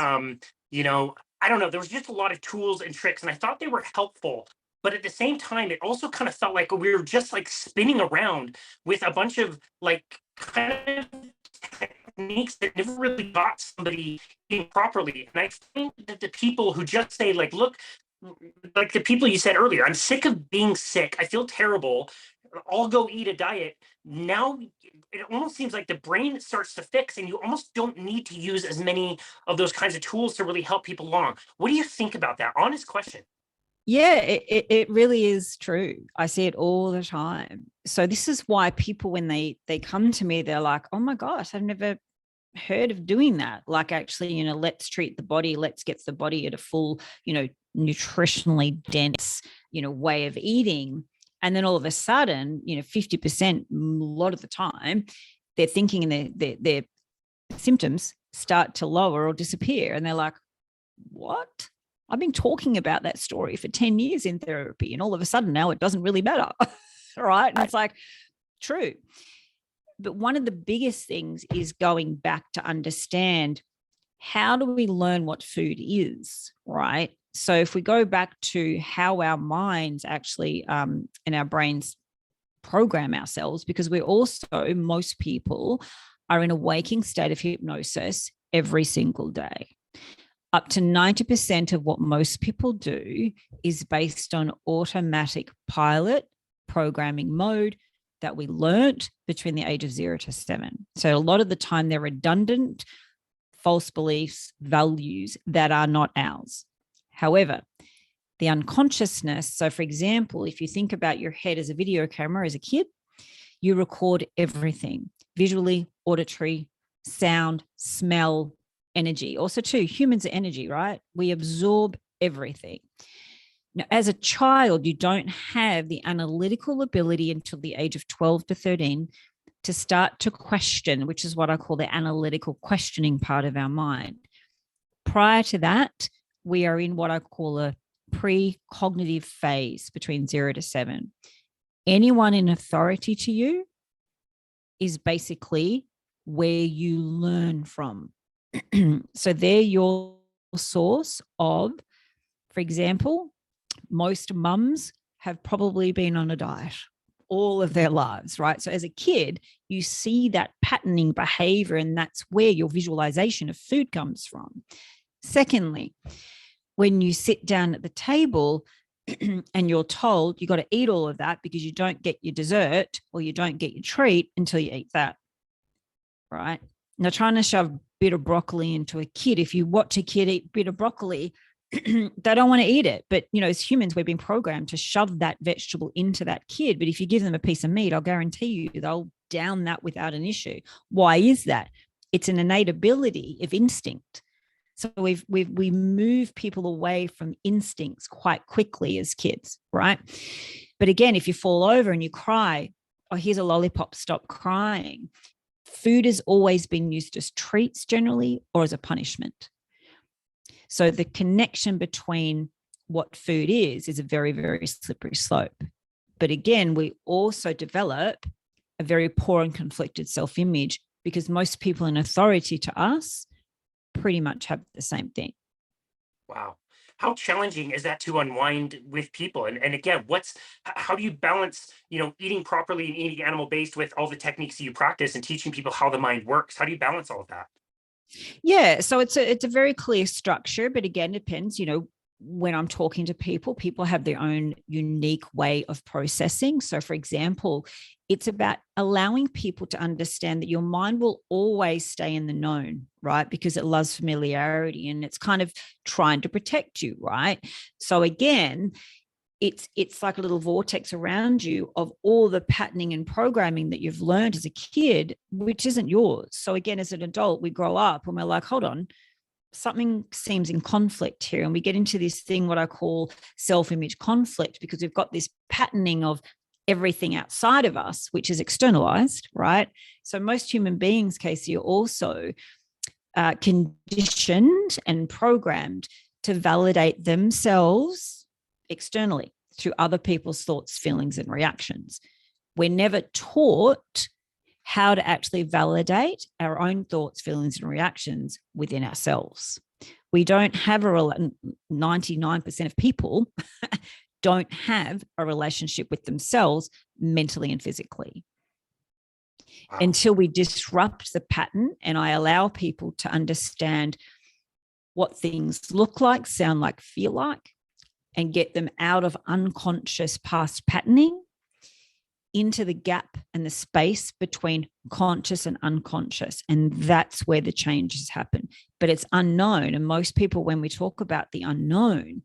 I don't know. There was just a lot of tools and tricks, and I thought they were helpful. But at the same time, it also kind of felt like we were just like spinning around with a bunch of like kind of techniques that never really got somebody in properly. And I think that the people who just say, like, look, like the people you said earlier, I'm sick of being sick. I feel terrible. I'll go eat a diet. Now it almost seems like the brain starts to fix, and you almost don't need to use as many of those kinds of tools to really help people along. What do you think about that? Honest question. Yeah, it really is true. I see it all the time. So this is why people, when they come to me, they're like, oh my gosh, I've never heard of doing that. Like, actually, let's treat the body, let's get the body at a full, nutritionally dense, way of eating. And then all of a sudden, 50%, a lot of the time, they're thinking and their symptoms start to lower or disappear. And they're like, what? I've been talking about that story for 10 years in therapy, and all of a sudden now it doesn't really matter. right? And it's like, true. But one of the biggest things is going back to understand, how do we learn what food is, right? So if we go back to how our minds actually and our brains program ourselves, because we're also, most people are in a waking state of hypnosis every single day. Up to 90% of what most people do is based on automatic pilot programming mode that we learnt between the age of 0 to 7. So a lot of the time they're redundant, false beliefs, values that are not ours. However, the unconsciousness, so for example, if you think about your head as a video camera as a kid, you record everything, visually, auditory, sound, smell, energy. Also too, humans are energy, right? We absorb everything. Now, as a child, you don't have the analytical ability until the age of 12 to 13 to start to question, which is what I call the analytical questioning part of our mind. Prior to that, we are in what I call a pre-cognitive phase between 0 to 7. Anyone in authority to you is basically where you learn from. So they're your source of, for example, most mums have probably been on a diet all of their lives, right? So as a kid, you see that patterning behavior, and that's where your visualization of food comes from. Secondly, when you sit down at the table and you're told you got to eat all of that because you don't get your dessert or you don't get your treat until you eat that, right? Now, trying to shove a bit of broccoli into a kid, if you watch a kid eat a bit of broccoli, they don't want to eat it. But, you know, as humans, we've been programmed to shove that vegetable into that kid. But if you give them a piece of meat, I'll guarantee you they'll down that without an issue. Why is that? It's an innate ability of instinct. So we move people away from instincts quite quickly as kids, right? But again, if you fall over and you cry, oh, here's a lollipop, stop crying. Food has always been used as treats generally or as a punishment. So the connection between what food is a very, very slippery slope. But again, we also develop a very poor and conflicted self-image because most people in authority to us pretty much have the same thing. Wow. How challenging is that to unwind with people? And again, how do you balance, eating properly and eating animal based with all the techniques that you practice and teaching people how the mind works? How do you balance all of that? Yeah, so it's a very clear structure, but again, it depends, when I'm talking to people have their own unique way of processing. So for example, it's about allowing people to understand that your mind will always stay in the known, right? Because it loves familiarity and it's kind of trying to protect you, right? So again, it's like a little vortex around you of all the patterning and programming that you've learned as a kid, which isn't yours. So again, as an adult, we grow up and we're like, hold on, something seems in conflict here. And we get into this thing, what I call self-image conflict, because we've got this patterning of everything outside of us, which is externalized, right? So most human beings, Casey, are also conditioned and programmed to validate themselves externally through other people's thoughts, feelings, and reactions. We're never taught how to actually validate our own thoughts, feelings, and reactions within ourselves. We don't have 99% of people don't have a relationship with themselves mentally and physically. Wow. Until we disrupt the pattern and I allow people to understand what things look like, sound like, feel like, and get them out of unconscious past patterning into the gap and the space between conscious and unconscious. And that's where the changes happen. But it's unknown. And most people, when we talk about the unknown,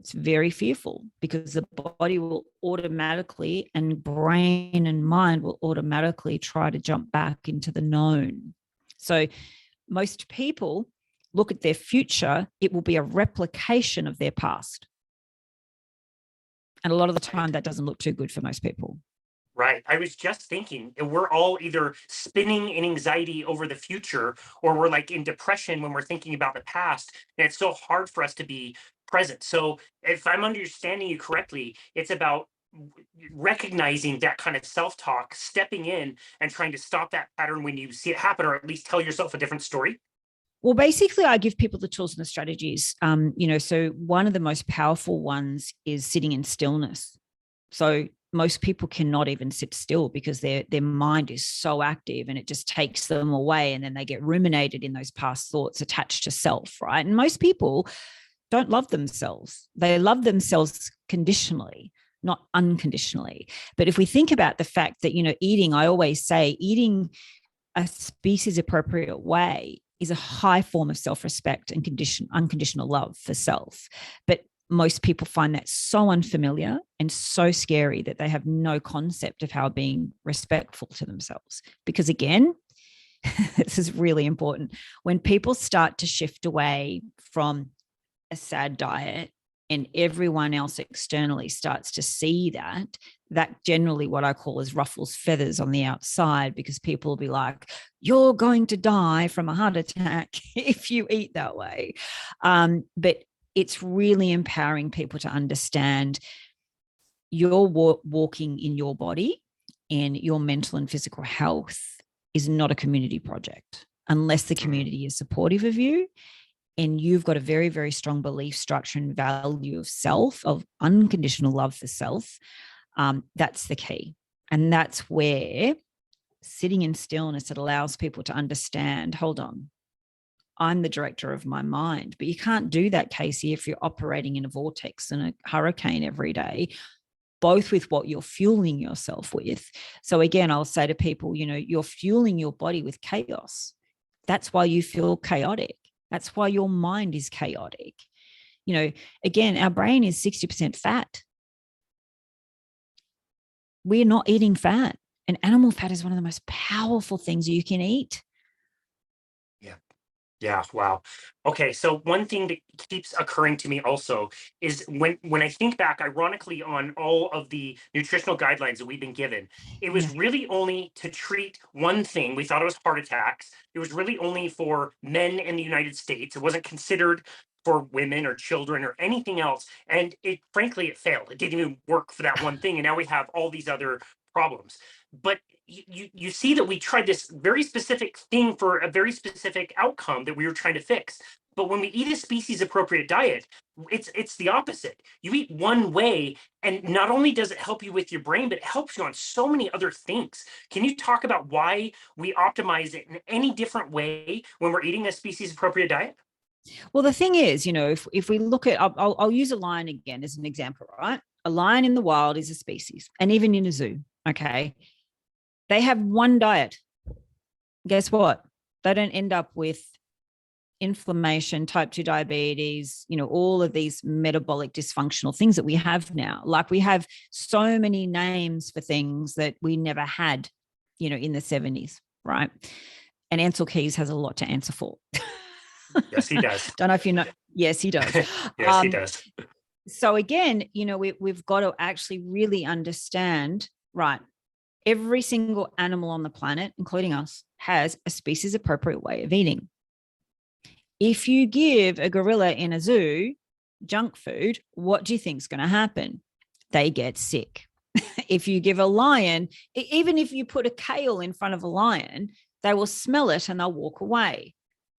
it's very fearful because the body will automatically, and brain and mind will automatically try to jump back into the known. So most people look at their future, it will be a replication of their past. And a lot of the time that doesn't look too good for most people. Right. I was just thinking we're all either spinning in anxiety over the future or we're like in depression when we're thinking about the past. And it's so hard for us to be present. So if I'm understanding you correctly, it's about recognizing that kind of self-talk, stepping in and trying to stop that pattern when you see it happen, or at least tell yourself a different story? Well, basically, I give people the tools and the strategies. So one of the most powerful ones is sitting in stillness. So most people cannot even sit still because their mind is so active and it just takes them away, and then they get ruminated in those past thoughts attached to self, right? And most people don't love themselves. They love themselves conditionally, not unconditionally. But if we think about the fact that, eating, I always say eating a species appropriate way is a high form of self-respect and unconditional love for self. But most people find that so unfamiliar and so scary that they have no concept of how being respectful to themselves. Because again, this is really important. When people start to shift away from a sad diet and everyone else externally starts to see that generally what I call is ruffles feathers on the outside, because people will be like, you're going to die from a heart attack if you eat that way. But it's really empowering people to understand you're walking in your body, and your mental and physical health is not a community project unless the community is supportive of you. And you've got a very, very strong belief structure and value of self, of unconditional love for self. That's the key. And that's where sitting in stillness, it allows people to understand, hold on, I'm the director of my mind. But you can't do that, Casey, if you're operating in a vortex and a hurricane every day, both with what you're fueling yourself with. So again, I'll say to people, you're fueling your body with chaos. That's why you feel chaotic. That's why your mind is chaotic. Again, our brain is 60% fat. We're not eating fat. And animal fat is one of the most powerful things you can eat. Yeah. Wow. Okay. So one thing that keeps occurring to me also is when I think back, ironically, on all of the nutritional guidelines that we've been given, it was really only to treat one thing. We thought it was heart attacks. It was really only for men in the United States. It wasn't considered for women or children or anything else. And frankly, it failed. It didn't even work for that one thing. And now we have all these other problems. But you see that we tried this very specific thing for a very specific outcome that we were trying to fix. But when we eat a species appropriate diet, it's the opposite. You eat one way, and not only does it help you with your brain, but it helps you on so many other things. Can you talk about why we optimize it in any different way when we're eating a species appropriate diet? Well, the thing is, if we look at, I'll use a lion again as an example, right? A lion in the wild is a species, and even in a zoo, okay? They have one diet. Guess what? They don't end up with inflammation, type 2 diabetes, all of these metabolic dysfunctional things that we have now. Like, we have so many names for things that we never had, in the 70s, right? And Ansel Keys has a lot to answer for. Yes, he does. Don't know if you know. Yes, he does. Yes, he does. So again, we've got to actually really understand, right? Every single animal on the planet, including us, has a species appropriate way of eating. If you give a gorilla in a zoo junk food, what do you think is going to happen? They get sick. If you give a lion, even if you put a kale in front of a lion, they will smell it and they'll walk away.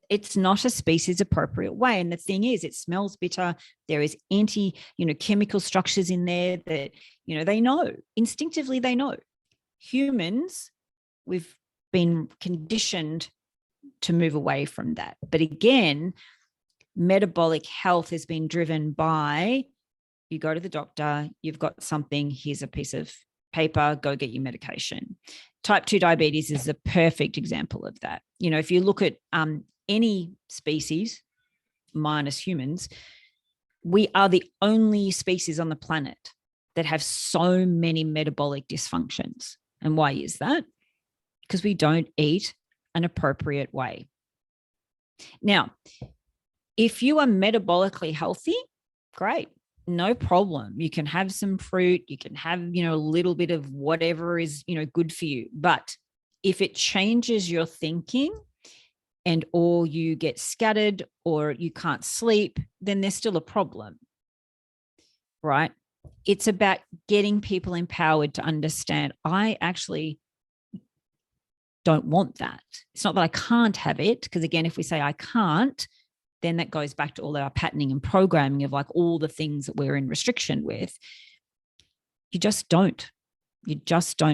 It's not a species appropriate way. And the thing is, it smells bitter. There is chemical structures in there that, they know, instinctively they know. Humans, we've been conditioned to move away from that. But again, metabolic health has been driven by, you go to the doctor, you've got something, here's a piece of paper, go get your medication. Type 2 diabetes is a perfect example of that. If you look at any species minus humans, we are the only species on the planet that have so many metabolic dysfunctions. And why is that? Because we don't eat an appropriate way. Now, if you are metabolically healthy, great, no problem. You can have some fruit, you can have, a little bit of whatever is, good for you. But if it changes your thinking or you get scattered or you can't sleep, then there's still a problem, right? it's about getting people empowered to understand, I actually don't want that. It's not that I can't have it, because again, if we say I can't, then that goes back to all our patterning and programming of like all the things that we're in restriction with. You just don't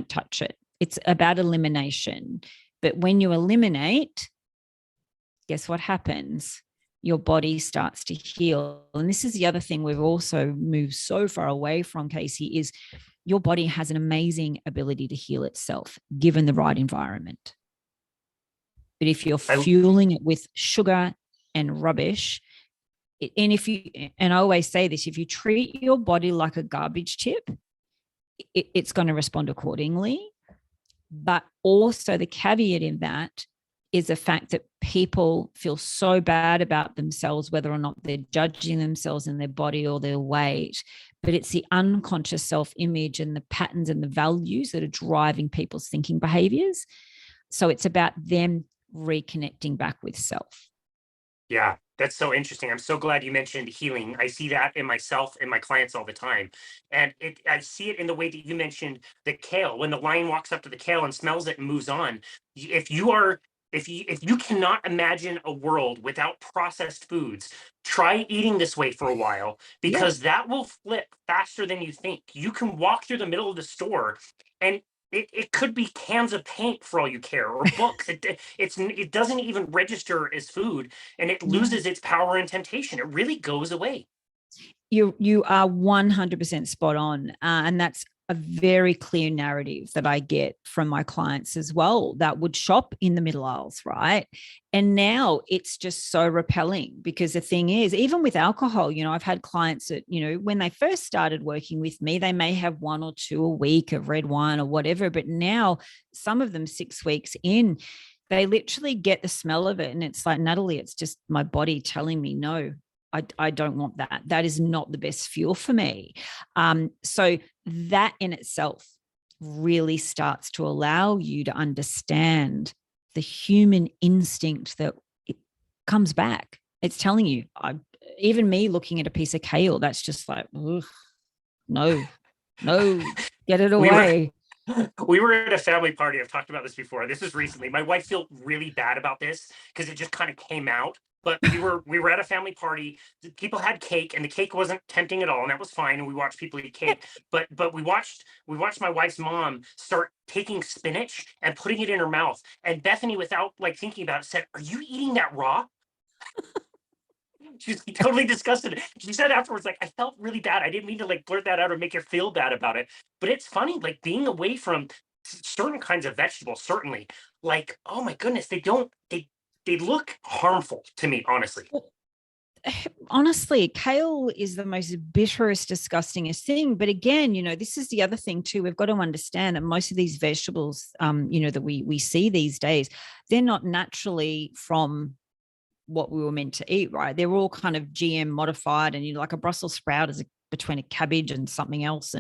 touch it. It's about elimination. But when you eliminate, guess what happens? Your body starts to heal. And this is the other thing we've also moved so far away from, Casey, is your body has an amazing ability to heal itself given the right environment. But if you're fueling it with sugar and rubbish, and I always say this, if you treat your body like a garbage tip, it's going to respond accordingly. But also the caveat in that is the fact that people feel so bad about themselves, whether or not they're judging themselves in their body or their weight. But it's the unconscious self-image and the patterns and the values that are driving people's thinking behaviors. So it's about them reconnecting back with self. Yeah, that's so interesting. I'm so glad you mentioned healing. I see that in myself and my clients all the time. And I see it in the way that you mentioned the kale. When the lion walks up to the kale and smells it and moves on, if you cannot imagine a world without processed foods, try eating this way for a while, because that will flip faster than you think. You can walk through the middle of the store and it could be cans of paint for all you care, or books. It doesn't even register as food, and it loses its power and temptation. It really goes away. You are 100% spot on, and that's a very clear narrative that I get from my clients as well, that would shop in the middle aisles, right? And now it's just so repelling, because the thing is, even with alcohol, I've had clients that, when they first started working with me, they may have 1 or 2 a week of red wine or whatever, but now some of them 6 weeks in, they literally get the smell of it. And it's like, Natalie, it's just my body telling me, no, I don't want that. That is not the best fuel for me. So that in itself really starts to allow you to understand the human instinct that it comes back. It's telling you, even me looking at a piece of kale, that's just like, no, get it away. We were at a family party. I've talked about this before. This was recently. My wife felt really bad about this because it just kind of came out. But we were at a family party. People had cake, and the cake wasn't tempting at all, and that was fine. And we watched people eat cake. But we watched my wife's mom start taking spinach and putting it in her mouth. And Bethany, without like thinking about it, said, "Are you eating that raw?" She's totally disgusted. She said afterwards, like, I felt really bad. I didn't mean to like blurt that out or make her feel bad about it. But it's funny, like being away from certain kinds of vegetables, certainly, like, oh my goodness, they look harmful to me, honestly. Honestly, kale is the most bitterest, disgustingest thing. But again, this is the other thing too. We've got to understand that most of these vegetables, that we see these days, they're not naturally from what we were meant to eat, right? They're all kind of GM modified, and like a Brussels sprout is between a cabbage and something else.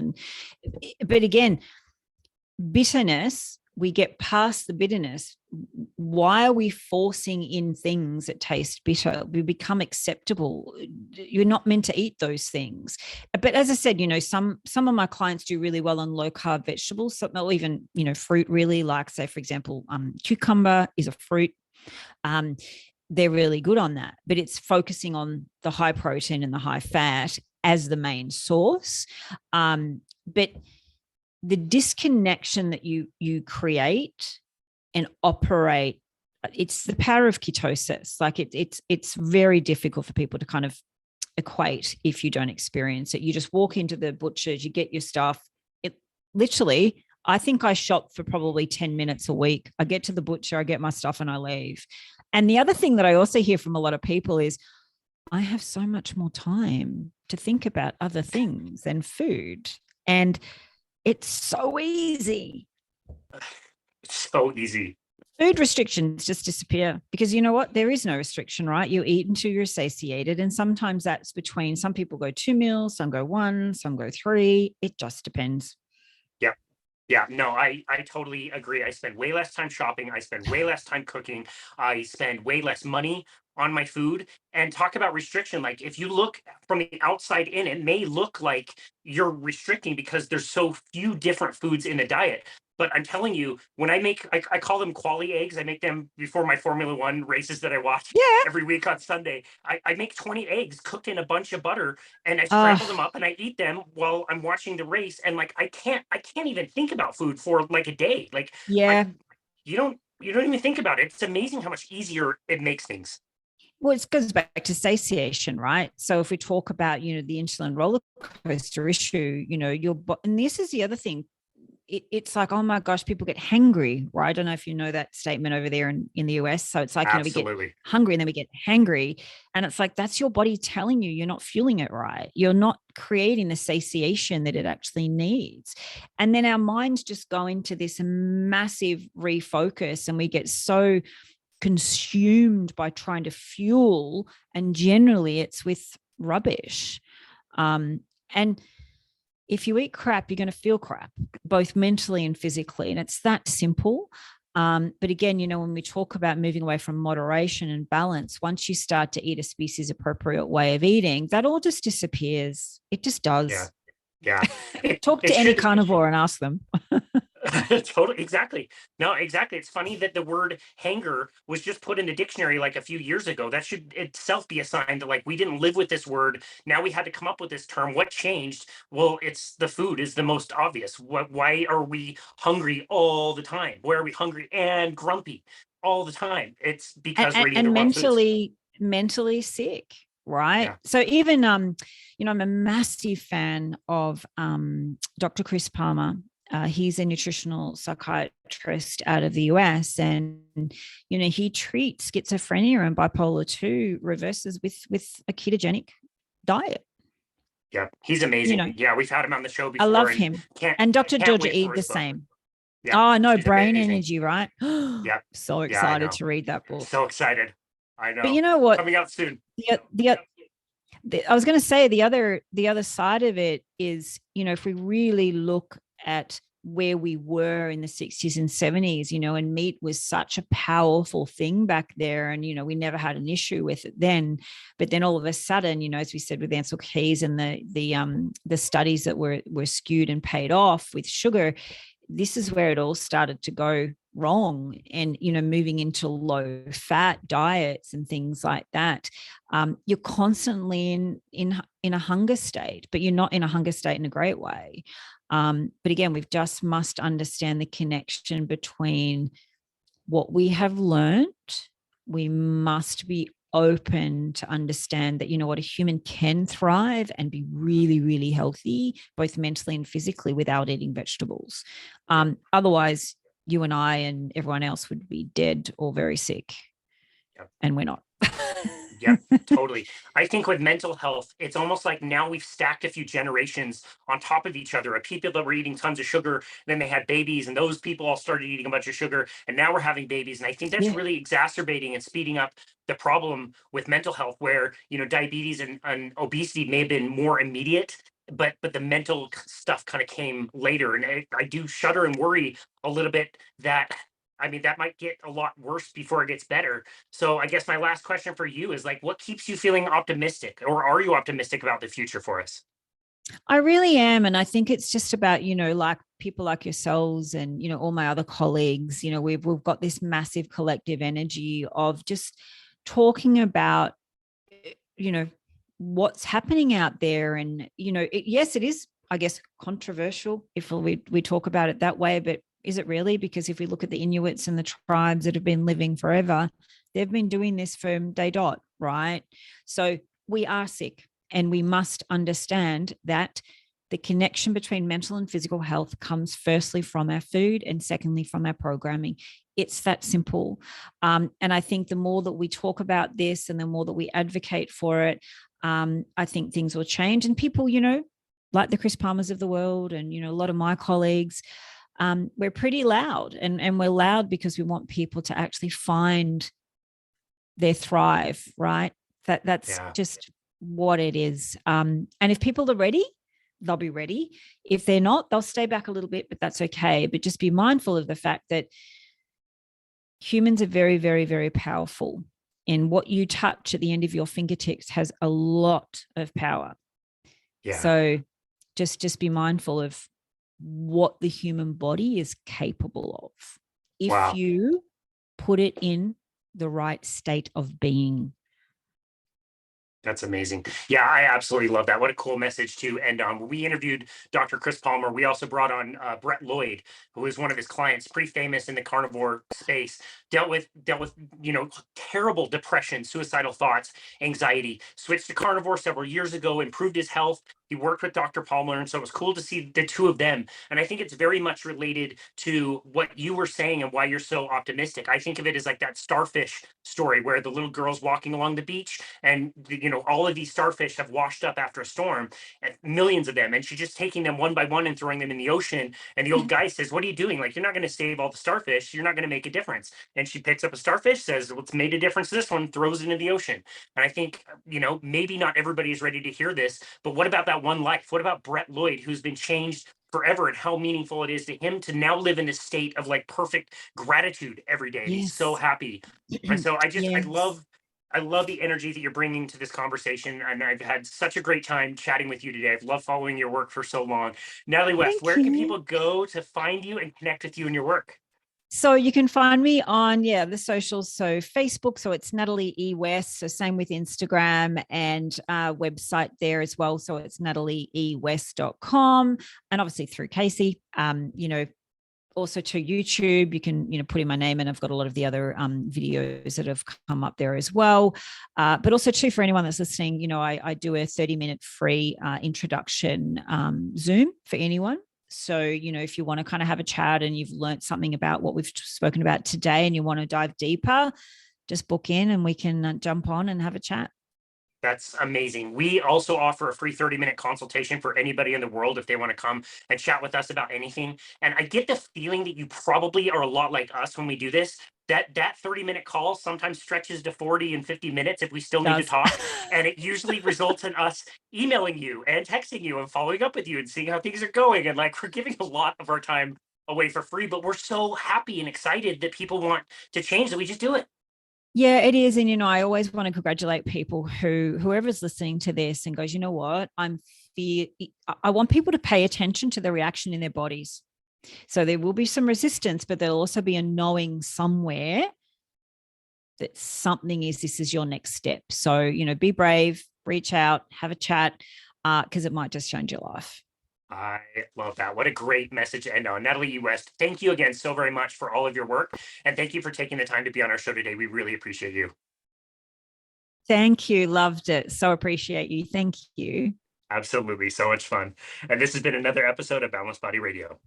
But again, bitterness, we get past the bitterness. Why are we forcing in things that taste bitter? We become acceptable. You're not meant to eat those things. But as I said, some of my clients do really well on low carb vegetables, or even, fruit, really, like, say, for example, cucumber is a fruit. They're really good on that, but it's focusing on the high protein and the high fat as the main source. But the disconnection that you create and operate, it's the power of ketosis. Like it's very difficult for people to kind of equate if you don't experience it. You just walk into the butcher's, you get your stuff. It literally, I think I shop for probably 10 minutes a week. I get to the butcher, I get my stuff, and I leave. And the other thing that I also hear from a lot of people is, I have so much more time to think about other things than food. And it's so easy. It's so easy. Food restrictions just disappear, because you know what? There is no restriction, right? You eat until you're satiated. And sometimes that's between, some people go 2 meals, some go 1, some go 3. It just depends. Yep. Yeah, no, I totally agree. I spend way less time shopping. I spend way less time cooking. I spend way less money on my food. And talk about restriction. Like if you look from the outside in, it may look like you're restricting because there's so few different foods in a diet. But I'm telling you, when I call them quali eggs. I make them before my Formula One races that I watch Yeah. every week on Sunday. I make 20 eggs cooked in a bunch of butter, and I Uh, scramble them up and I eat them while I'm watching the race. And like I can't even think about food for like a day. Like I yeah. you don't even think about it. It's amazing how much easier it makes things. Well, it goes back to satiation, right? So if we talk about, the insulin roller coaster issue, and this is the other thing. It's like, oh my gosh, people get hangry, right? I don't know if you know that statement over there in the US. So it's like, we get Absolutely. hungry and then we get hangry. And it's like, that's your body telling you you're not fueling it right. You're not creating the satiation that it actually needs. And then our minds just go into this massive refocus and we get so consumed by trying to fuel. And generally it's with rubbish. And if you eat crap, you're going to feel crap, both mentally and physically. And it's that simple. But again, when we talk about moving away from moderation and balance, once you start to eat a species appropriate way of eating, that all just disappears. It just Yeah. does. Yeah. It Talk it to any should. carnivore and ask them. Totally, exactly. No, exactly. It's funny that the word hanger was just put in the dictionary like a few years ago. That should itself be a sign that like we didn't live with this word. Now we had to come up with this term. What changed? Well, it's the food is the most obvious. Why are we hungry all the time? Why are we hungry and grumpy all the time? It's and, because we're and, eating the and wrong foods. mentally sick, right? Yeah. So even I'm a massive fan of Dr. Chris Palmer. He's a nutritional psychiatrist out of the US, and he treats schizophrenia and bipolar 2 reverses with a ketogenic diet. Yeah. He's you amazing. know Yeah, we've had him on the show I before love and him. can't And Dr. can't Georgia wait E for the his book. same. Yeah, Oh no, she's brain amazing. energy, right? Yeah. So Yeah, I excited know. to read that book. So excited. I But know. you know what? Coming out soon. I was going to say the other side of it is, if we really look at where we were in the 60s and 70s, and meat was such a powerful thing back there, and we never had an issue with it then. But then all of a sudden, as we said with Ansel Keys and the studies that were skewed and paid off with sugar, this is where it all started to go wrong. And moving into low fat diets and things like that, you're constantly in a hunger state, but you're not in a hunger state in a great way. But again, we've just must understand the connection between what we have learned. We must be open to understand that, what a human can thrive and be really, really healthy, both mentally and physically, without eating vegetables. Otherwise, you and I and everyone else would be dead or very sick. Yep. And we're not. Yep, totally. I think with mental health, it's almost like now we've stacked a few generations on top of each other of people that were eating tons of sugar. Then they had babies, and those people all started eating a bunch of sugar, and now we're having babies. And I think that's Yeah. really exacerbating and speeding up the problem with mental health, where diabetes and obesity may have been more immediate, but the mental stuff kind of came later. And I do shudder and worry a little bit that. I mean, that might get a lot worse before it gets better. So I guess my last question for you is like, what keeps you feeling optimistic, or are you optimistic about the future for us? I really am. And I think it's just about, like people like yourselves and, all my other colleagues, we've got this massive collective energy of just talking about, what's happening out there. And, yes, it is, I guess, controversial if we talk about it that way, but is it really? Because if we look at the Inuits and the tribes that have been living forever, they've been doing this from day dot, right? So we are sick, and we must understand that the connection between mental and physical health comes firstly from our food and secondly from our programming. It's that simple. And I think the more that we talk about this and the more that we advocate for it, I think things will change. And people, like the Chris Palmers of the world and, a lot of my colleagues, we're pretty loud, and we're loud because we want people to actually find their thrive, right? That's just what it is. And if people are ready, they'll be ready. If they're not, they'll stay back a little bit, but that's okay. But just be mindful of the fact that humans are very, very, very powerful. And what you touch at the end of your fingertips has a lot of power. Yeah. So just be mindful of what the human body is capable of if you put it in the right state of being. That's amazing. Yeah, I absolutely love that. What a cool message to end on. When we interviewed Dr. Chris Palmer, we also brought on Brett Lloyd, who is one of his clients, pretty famous in the carnivore space, dealt with, terrible depression, suicidal thoughts, anxiety, switched to carnivore several years ago, improved his health. He worked with Dr. Palmer. And so it was cool to see the two of them. And I think it's very much related to what you were saying and why you're so optimistic. I think of it as like that starfish story where the little girl's walking along the beach and, all of these starfish have washed up after a storm, and millions of them. And she's just taking them one by one and throwing them in the ocean. And the old guy says, "What are you doing? Like, you're not going to save all the starfish. You're not going to make a difference." And she picks up a starfish, says, "What's made a difference to this one?" Throws it into the ocean. And I think, maybe not everybody is ready to hear this, but what about that one life? What about Brett Lloyd, who's been changed forever, and how meaningful it is to him to now live in a state of like perfect gratitude every day? Yes. He's so happy. And so Yes. I love the energy that you're bringing to this conversation, and I've had such a great time chatting with you today. I've loved following your work for so long. Natalie West, Thank where can you. people go to find you and connect with you and your work? So you can find me on, the socials. So Facebook, so it's Natalie E West. So same with Instagram, and website there as well. So it's nataliewest.com, and obviously through Casey, also to YouTube, you can, put in my name, and I've got a lot of the other videos that have come up there as well. But also too, for anyone that's listening, I do a 30-minute free introduction Zoom for anyone. So, if you want to kind of have a chat and you've learned something about what we've spoken about today and you want to dive deeper, just book in and we can jump on and have a chat. That's amazing. We also offer a free 30-minute consultation for anybody in the world if they want to come and chat with us about anything. And I get the feeling that you probably are a lot like us when we do this. That 30-minute call sometimes stretches to 40 and 50 minutes if we still need to Does. talk. And it usually results in us emailing you and texting you and following up with you and seeing how things are going. And like, we're giving a lot of our time away for free, but we're so happy and excited that people want to change that we just do it. Yeah, it is. And, I always want to congratulate people whoever's listening to this and goes, you know what, I want people to pay attention to the reaction in their bodies. So there will be some resistance, but there'll also be a knowing somewhere that this is your next step. So, be brave, reach out, have a chat, because it might just change your life. I love that. What a great message to end on. Natalie E. West, thank you again so very much for all of your work. And thank you for taking the time to be on our show today. We really appreciate you. Thank you. Loved it. So appreciate you. Thank you. Absolutely. So much fun. And this has been another episode of Boundless Body Radio.